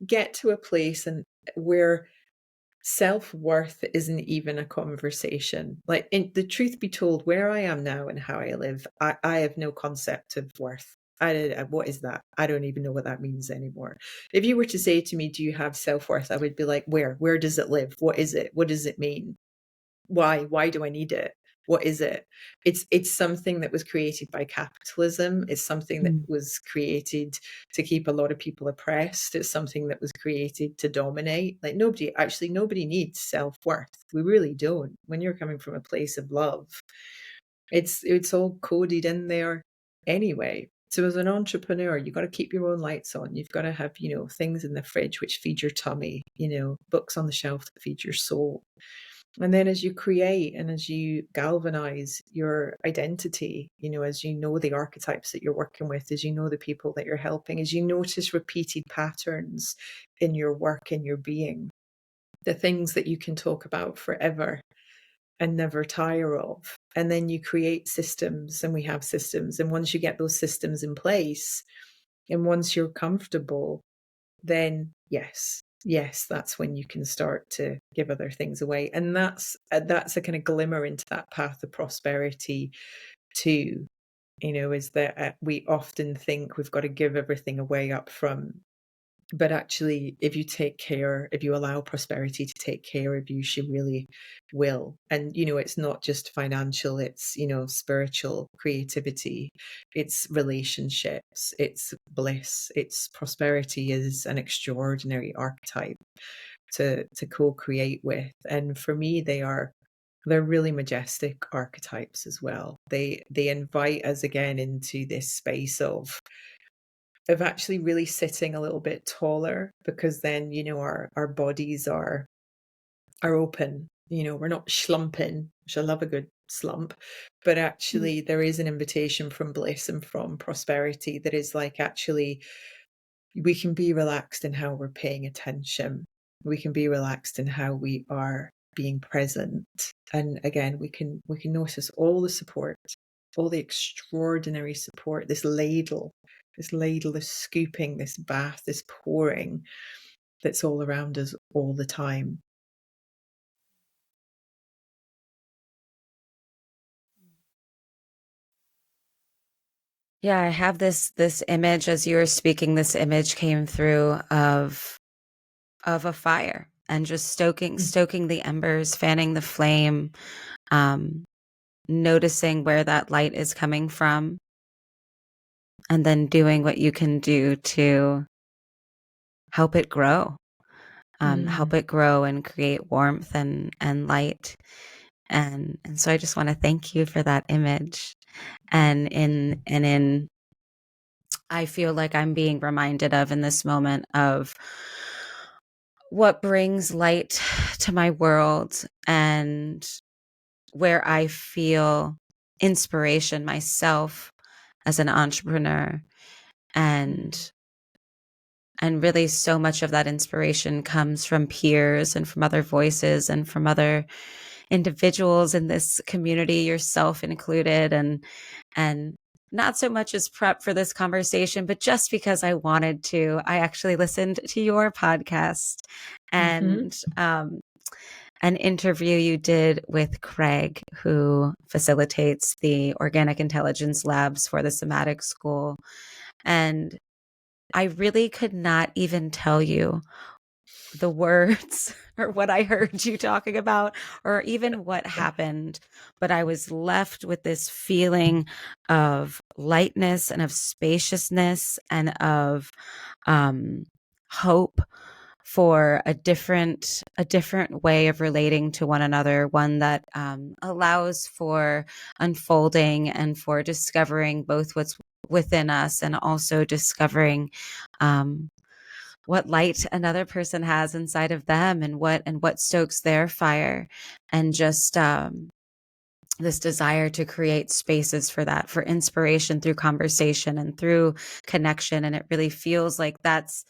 get to a place and where self-worth isn't even a conversation. Like, in the truth be told, where I am now and how I live, I have no concept of worth. What is that? I don't even know what that means anymore. If you were to say to me, do you have self-worth? I would be like, where does it live? What is it? What does it mean? Why do I need it? What is it? It's something that was created by capitalism. It's something that was created to keep a lot of people oppressed. It's something that was created to dominate. Like, nobody needs self-worth. We really don't. When you're coming from a place of love, it's all coded in there anyway. So as an entrepreneur, you've got to keep your own lights on. You've got to have, things in the fridge which feed your tummy, books on the shelf that feed your soul. And then as you create and as you galvanize your identity, as you know the archetypes that you're working with, as you know the people that you're helping, as you notice repeated patterns in your work, in your being, the things that you can talk about forever and never tire of. And then you create systems, and we have systems. And once you get those systems in place, and once you're comfortable, then yes, that's when you can start to give other things away. And that's a kind of glimmer into that path of prosperity too, is that we often think we've got to give everything away up front. But actually, if you allow prosperity to take care of you, she really will. And, it's not just financial, it's, spiritual, creativity, it's relationships, it's bliss, it's prosperity is an extraordinary archetype to co-create with. And for me, they're really majestic archetypes as well. They invite us again into this space of actually really sitting a little bit taller, because then, our bodies are open, we're not slumping, which I love a good slump, but actually there is an invitation from bliss and from prosperity that is like, actually, we can be relaxed in how we're paying attention. We can be relaxed in how we are being present. And again, we can notice all the support, all the extraordinary support, this ladle, this scooping, this bath, this pouring that's all around us all the time. Yeah, I have this image as you were speaking. This image came through of a fire, and just stoking the embers, fanning the flame, noticing where that light is coming from, and then doing what you can do to help it grow, help it grow and create warmth and light. And so I just want to thank you for that image. And in I feel like I'm being reminded of in this moment of what brings light to my world, and where I feel inspiration myself as an entrepreneur. And really so much of that inspiration comes from peers and from other voices and from other individuals in this community, yourself included. And not so much as prep for this conversation, but just because I wanted to, I actually listened to your podcast, and an interview you did with Craig, who facilitates the organic intelligence labs for the Somatic school. And I really could not even tell you the words or what I heard you talking about or even what happened, but I was left with this feeling of lightness and of spaciousness and of hope for a different way of relating to one another, one that allows for unfolding and for discovering both what's within us and also discovering what light another person has inside of them and what stokes their fire, and just this desire to create spaces for that, for inspiration through conversation and through connection. And it really feels like that's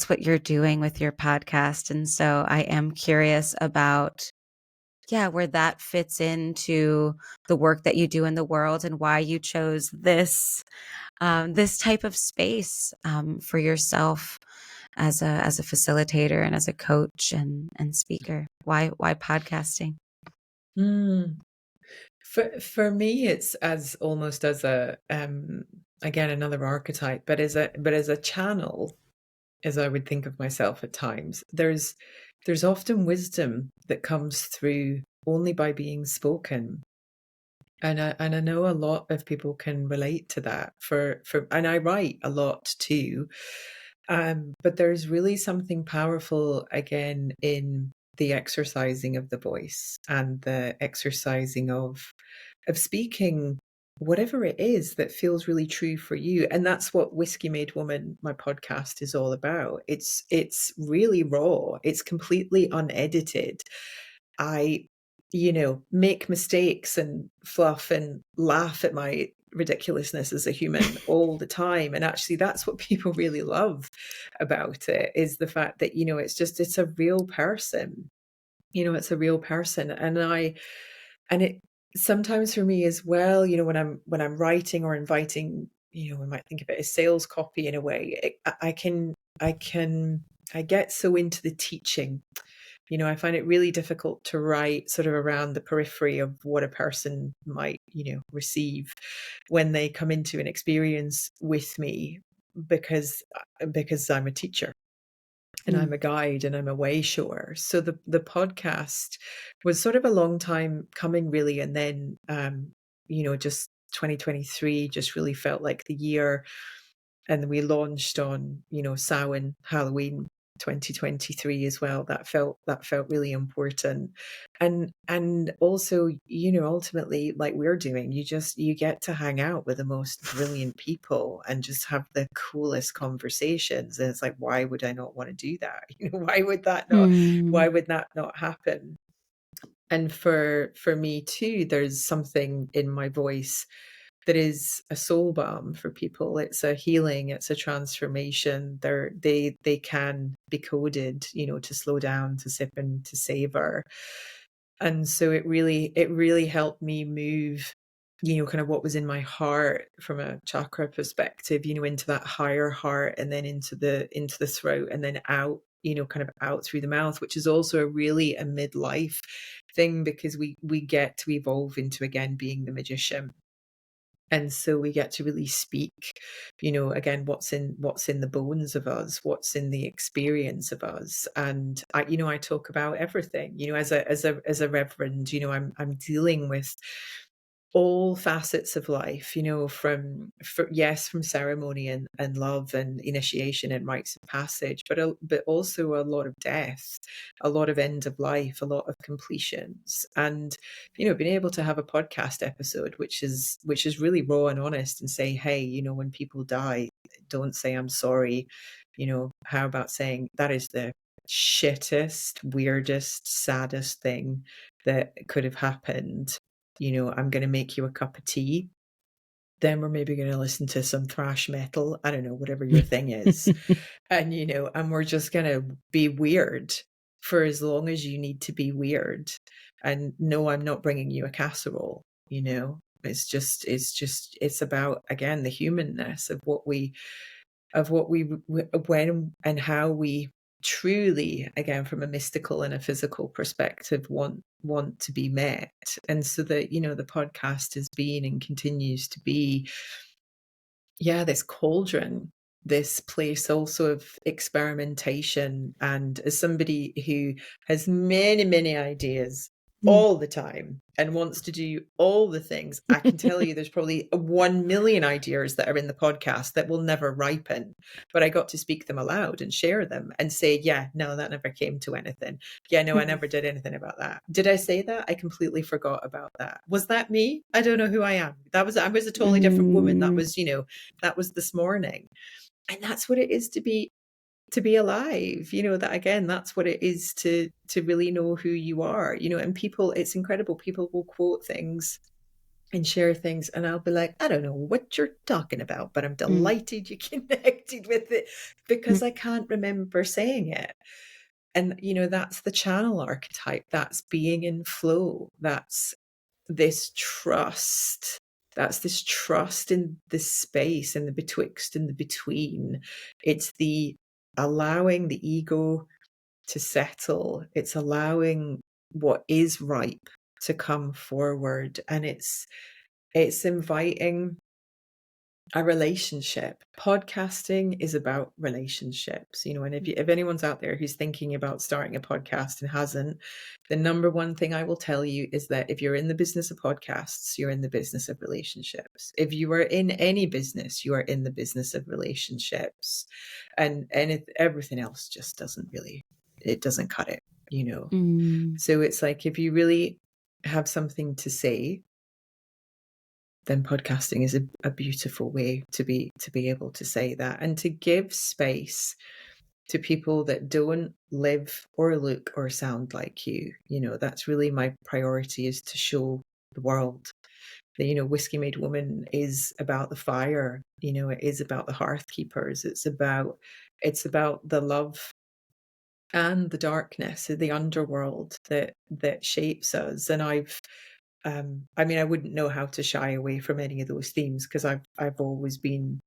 what you're doing with your podcast. And so I am curious about, yeah, where that fits into the work that you do in the world and why you chose this type of space for yourself as a facilitator and as a coach and speaker. Why podcasting? For me, it's as almost as a again another archetype, but as a channel, as I would think of myself at times. There's often wisdom that comes through only by being spoken. And I know a lot of people can relate to that and I write a lot too. But there's really something powerful again in the exercising of the voice and the exercising of speaking whatever it is that feels really true for you. And that's what Whiskey Made Woman, my podcast, is all about. It's really raw. It's completely unedited. I, make mistakes and fluff and laugh at my ridiculousness as a human all the time. And actually that's what people really love about it, is the fact that, it's a real person. It's a real person. And it sometimes for me as well, when I'm writing or inviting, we might think of it as sales copy in a way. I get so into the teaching. I find it really difficult to write sort of around the periphery of what a person might, receive when they come into an experience with me, because I'm a teacher and I'm a guide and I'm a way shower. So the podcast was sort of a long time coming, really. And then, just 2023 just really felt like the year. And we launched on, Samhain, Halloween 2023 as well. That felt really important. And also, ultimately, like we're doing, you get to hang out with the most brilliant people and just have the coolest conversations. And it's like, why would I not want to do that? Why would that not happen? And for me too, there's something in my voice that is a soul balm for people. It's a healing, it's a transformation. They can be coded, to slow down, to sip and to savor. And so it really helped me move, kind of what was in my heart from a chakra perspective, into that higher heart, and then into the throat, and then out, kind of out through the mouth, which is also a midlife thing, because we get to evolve into, again, being the magician. And so we get to really speak, again, what's in the bones of us, what's in the experience of us. And I talk about everything, as a reverend, I'm dealing with all facets of life, from ceremony and love and initiation and rites of passage, but also a lot of death, a lot of end of life, a lot of completions. And being able to have a podcast episode which is really raw and honest, and say, hey, when people die, don't say I'm sorry. How about saying that is the shittest, weirdest, saddest thing that could have happened. I'm going to make you a cup of tea. Then we're maybe going to listen to some thrash metal. I don't know, whatever your thing is. And, and we're just going to be weird for as long as you need to be weird. And no, I'm not bringing you a casserole. It's about, again, the humanness of when and how we truly, again, from a mystical and a physical perspective, want to be met. And so that, you know, the podcast has been and continues to be, this cauldron, this place also of experimentation. And as somebody who has many, many ideas all the time and wants to do all the things, I can tell you there's probably 1 million ideas that are in the podcast that will never ripen, but I got to speak them aloud and share them and say, yeah, no, that never came to anything. Yeah, no, I never did anything about that. Did I say that? I completely forgot about that. Was that me? I don't know who I am. I was a totally different woman. That was, you know, that was this morning. And that's what it is to be alive, you know, that again, that's what it is to really know who you are, you know. And people, it's incredible, people will quote things and share things and I'll be like, I don't know what you're talking about, but I'm delighted you connected with it because I can't remember saying it. And you know, that's the channel archetype, that's being in flow, that's this trust. That's this trust in this space and the betwixt and the between. It's the allowing the ego to settle. It's allowing what is ripe to come forward. And it's inviting a relationship. Podcasting is about relationships, you know, and if anyone's out there who's thinking about starting a podcast and hasn't, the number one thing I will tell you is that if you're in the business of podcasts, you're in the business of relationships. If you are in any business, you are in the business of relationships, and everything else just doesn't cut it, you know. So it's like, if you really have something to say, then podcasting is a beautiful way to be able to say that and to give space to people that don't live or look or sound like you. You know, that's really my priority, is to show the world that, you know, Whiskey Made Woman is about the fire, you know, it is about the hearth keepers, it's about the love and the darkness, the underworld that shapes us. And I mean, I wouldn't know how to shy away from any of those themes because I've always been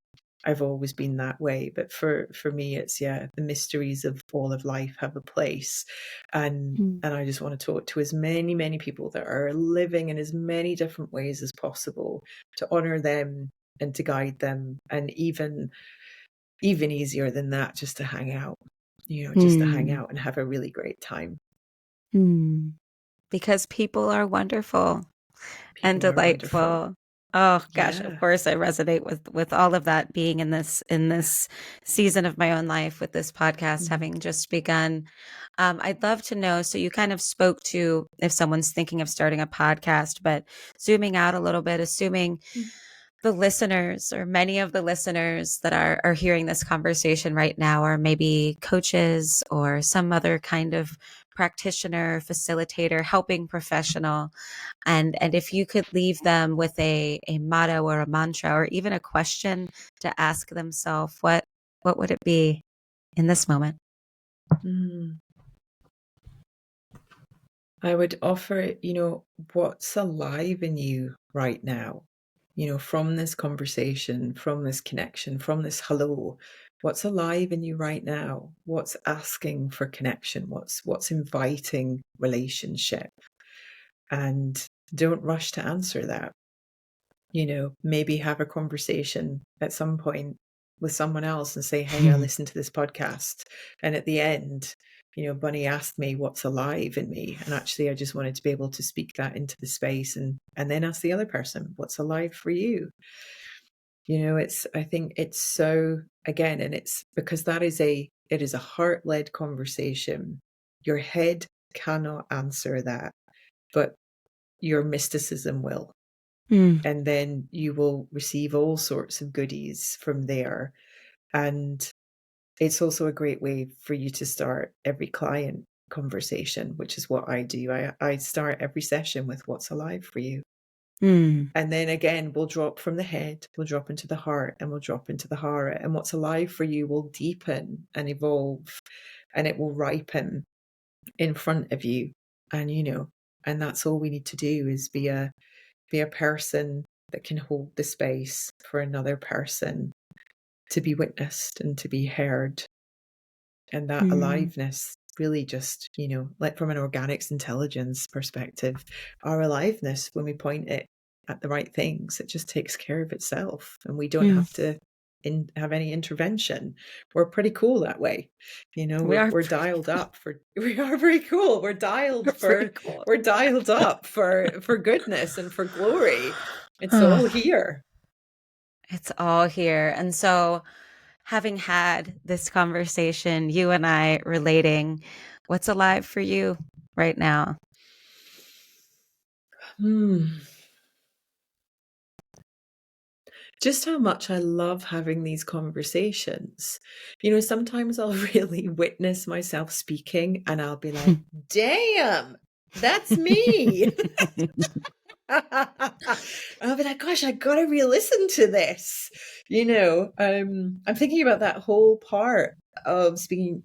that way. But for me, it's the mysteries of all of life have a place, and I just want to talk to as many people that are living in as many different ways as possible, to honor them and to guide them, and even easier than that, just to hang out, you know, just to hang out and have a really great time. Because people are wonderful and People are delightful. wonderful. Oh gosh, Yeah. of course I resonate with all of that, being in this season of my own life with this podcast having just begun. I'd love to know, so you kind of spoke to if someone's thinking of starting a podcast, but zooming out a little bit, assuming the listeners, or many of the listeners that are hearing this conversation right now, are maybe coaches or some other kind of practitioner, facilitator, helping professional. And if you could leave them with a motto or a mantra or even a question to ask themselves, what would it be in this moment? I would offer, you know, what's alive in you right now, you know, from this conversation, from this connection, from this hello. What's alive in you right now? What's asking for connection? What's inviting relationship? And don't rush to answer that. You know, maybe have a conversation at some point with someone else and say, hey, I listened to this podcast. And at the end, you know, Bunny asked me what's alive in me. And actually, I just wanted to be able to speak that into the space, and then ask the other person, what's alive for you? You know, I think it's so, again, and it's because it is a heart-led conversation. Your head cannot answer that, but your mysticism will. And then you will receive all sorts of goodies from there. And it's also a great way for you to start every client conversation, which is what I do. I start every session with what's alive for you. And then again, we'll drop from the head, we'll drop into the heart, and we'll drop into the heart. And what's alive for you will deepen and evolve, and it will ripen in front of you. And, you know, and that's all we need to do, is be a person that can hold the space for another person to be witnessed and to be heard And that aliveness really just, like from an organics intelligence perspective, our aliveness, when we point it at the right things, it just takes care of itself, and we don't have to have any intervention. We're pretty cool that way. We are We're dialed up for, we are very cool. We're dialed pretty for, cool. we're dialed up for goodness and for glory. It's all here. It's all here. And so, having had this conversation, you and I relating, what's alive for you right now? Just how much I love having these conversations. Sometimes I'll really witness myself speaking and I'll be like, damn, that's me. I'll be like, gosh, I gotta re-listen to this. I'm thinking about that whole part of speaking,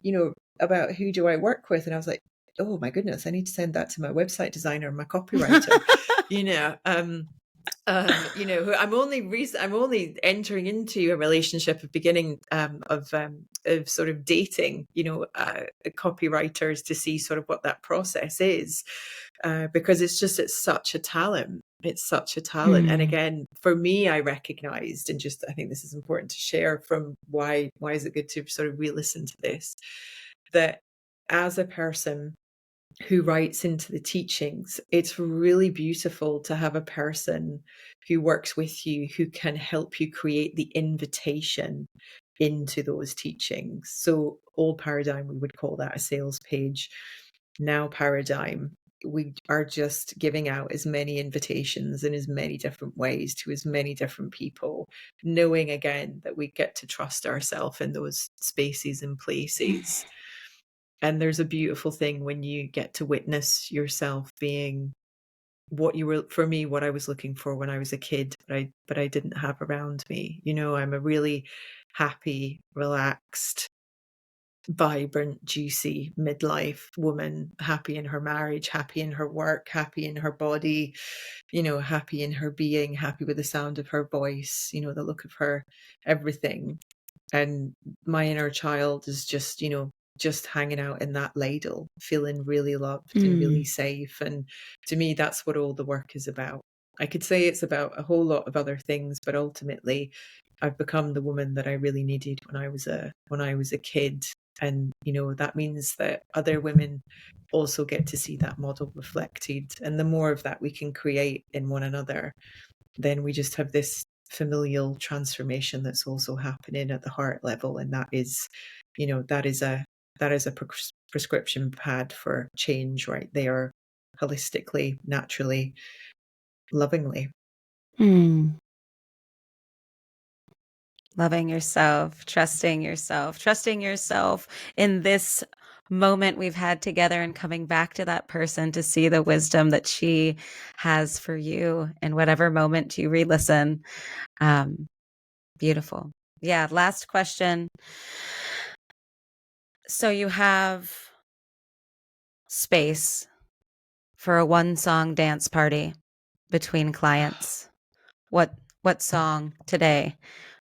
about who do I work with, and I was like, oh my goodness, I need to send that to my website designer, my copywriter. Who I'm only entering into a relationship of beginning of sort of dating, copywriters, to see sort of what that process is, because it's such a talent. It's such a talent. And again, for me, I recognized, and just, I think this is important to share from why is it good to sort of re-listen to this, that as a person who writes into the teachings, it's really beautiful to have a person who works with you, who can help you create the invitation into those teachings. So old paradigm, we would call that a sales page. Now paradigm, we are just giving out as many invitations in as many different ways to as many different people, knowing again that we get to trust ourselves in those spaces and places. And there's a beautiful thing when you get to witness yourself being what you were, for me, what I was looking for when I was a kid, but I didn't have around me. I'm a really happy, relaxed, vibrant, juicy midlife woman, happy in her marriage, happy in her work, happy in her body, happy in her being, happy with the sound of her voice, the look of her, everything. And my inner child is just hanging out in that ladle, feeling really loved and really safe. And to me, that's what all the work is about. I could say it's about a whole lot of other things, but ultimately I've become the woman that I really needed when I was a kid. And that means that other women also get to see that model reflected, and the more of that we can create in one another, then we just have this familial transformation that's also happening at the heart level. And that is a prescription pad for change right there, holistically, naturally, lovingly. Loving yourself, trusting yourself in this moment we've had together, and coming back to that person to see the wisdom that she has for you in whatever moment you re-listen. Beautiful. Yeah. Last question. So you have space for a one-song dance party between clients. What song today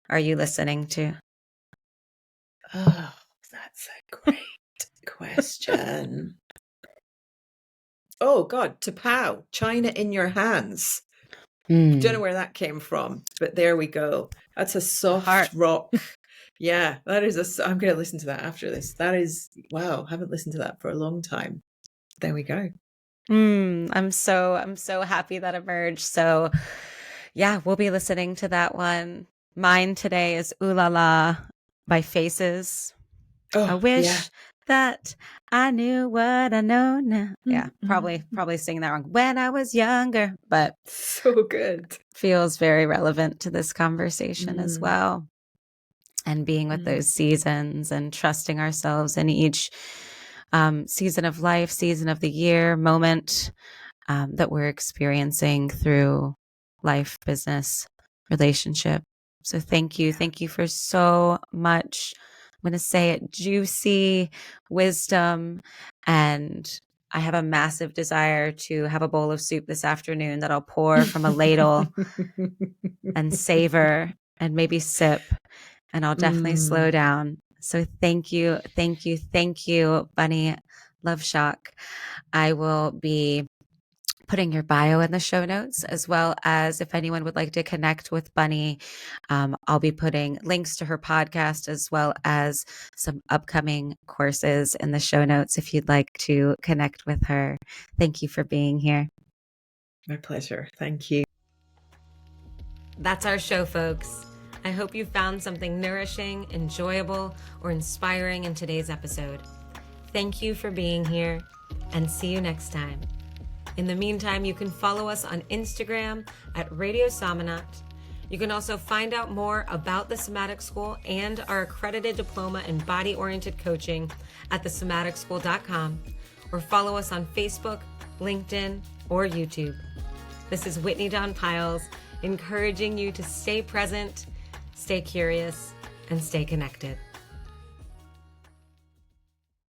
are you listening to? Oh, that's a great question. Oh God, T'Pau, China in Your Hands. Don't know where that came from, but there we go. That's a soft rock. Yeah, I'm going to listen to that after this. That is, wow, haven't listened to that for a long time. There we go. I'm so happy that emerged. So yeah, we'll be listening to that one. Mine today is Ooh La La by Faces. I wish that I knew what I know now. Yeah, probably singing that wrong. When I was younger, but so good. Feels very relevant to this conversation as well. And being with those seasons and trusting ourselves in each season of life, season of the year, moment that we're experiencing through life, business, relationship. So thank you. Thank you for so much. I'm going to say it, juicy wisdom. And I have a massive desire to have a bowl of soup this afternoon that I'll pour from a ladle and savor and maybe sip. And I'll definitely slow down So thank you, Bunny Love-Schock. I will be putting your bio in the show notes, as well as if anyone would like to connect with Bunny, I'll be putting links to her podcast as well as some upcoming courses in the show notes if you'd like to connect with her. Thank you for being here. My pleasure. Thank you. That's our show, folks. I hope you found something nourishing, enjoyable, or inspiring in today's episode. Thank you for being here, and see you next time. In the meantime, you can follow us on Instagram at Radio Somatic. You can also find out more about the Somatic School and our accredited diploma in body-oriented coaching at thesomaticschool.com, or follow us on Facebook, LinkedIn, or YouTube. This is Whitney Dawn Piles, encouraging you to stay present, stay curious, and stay connected.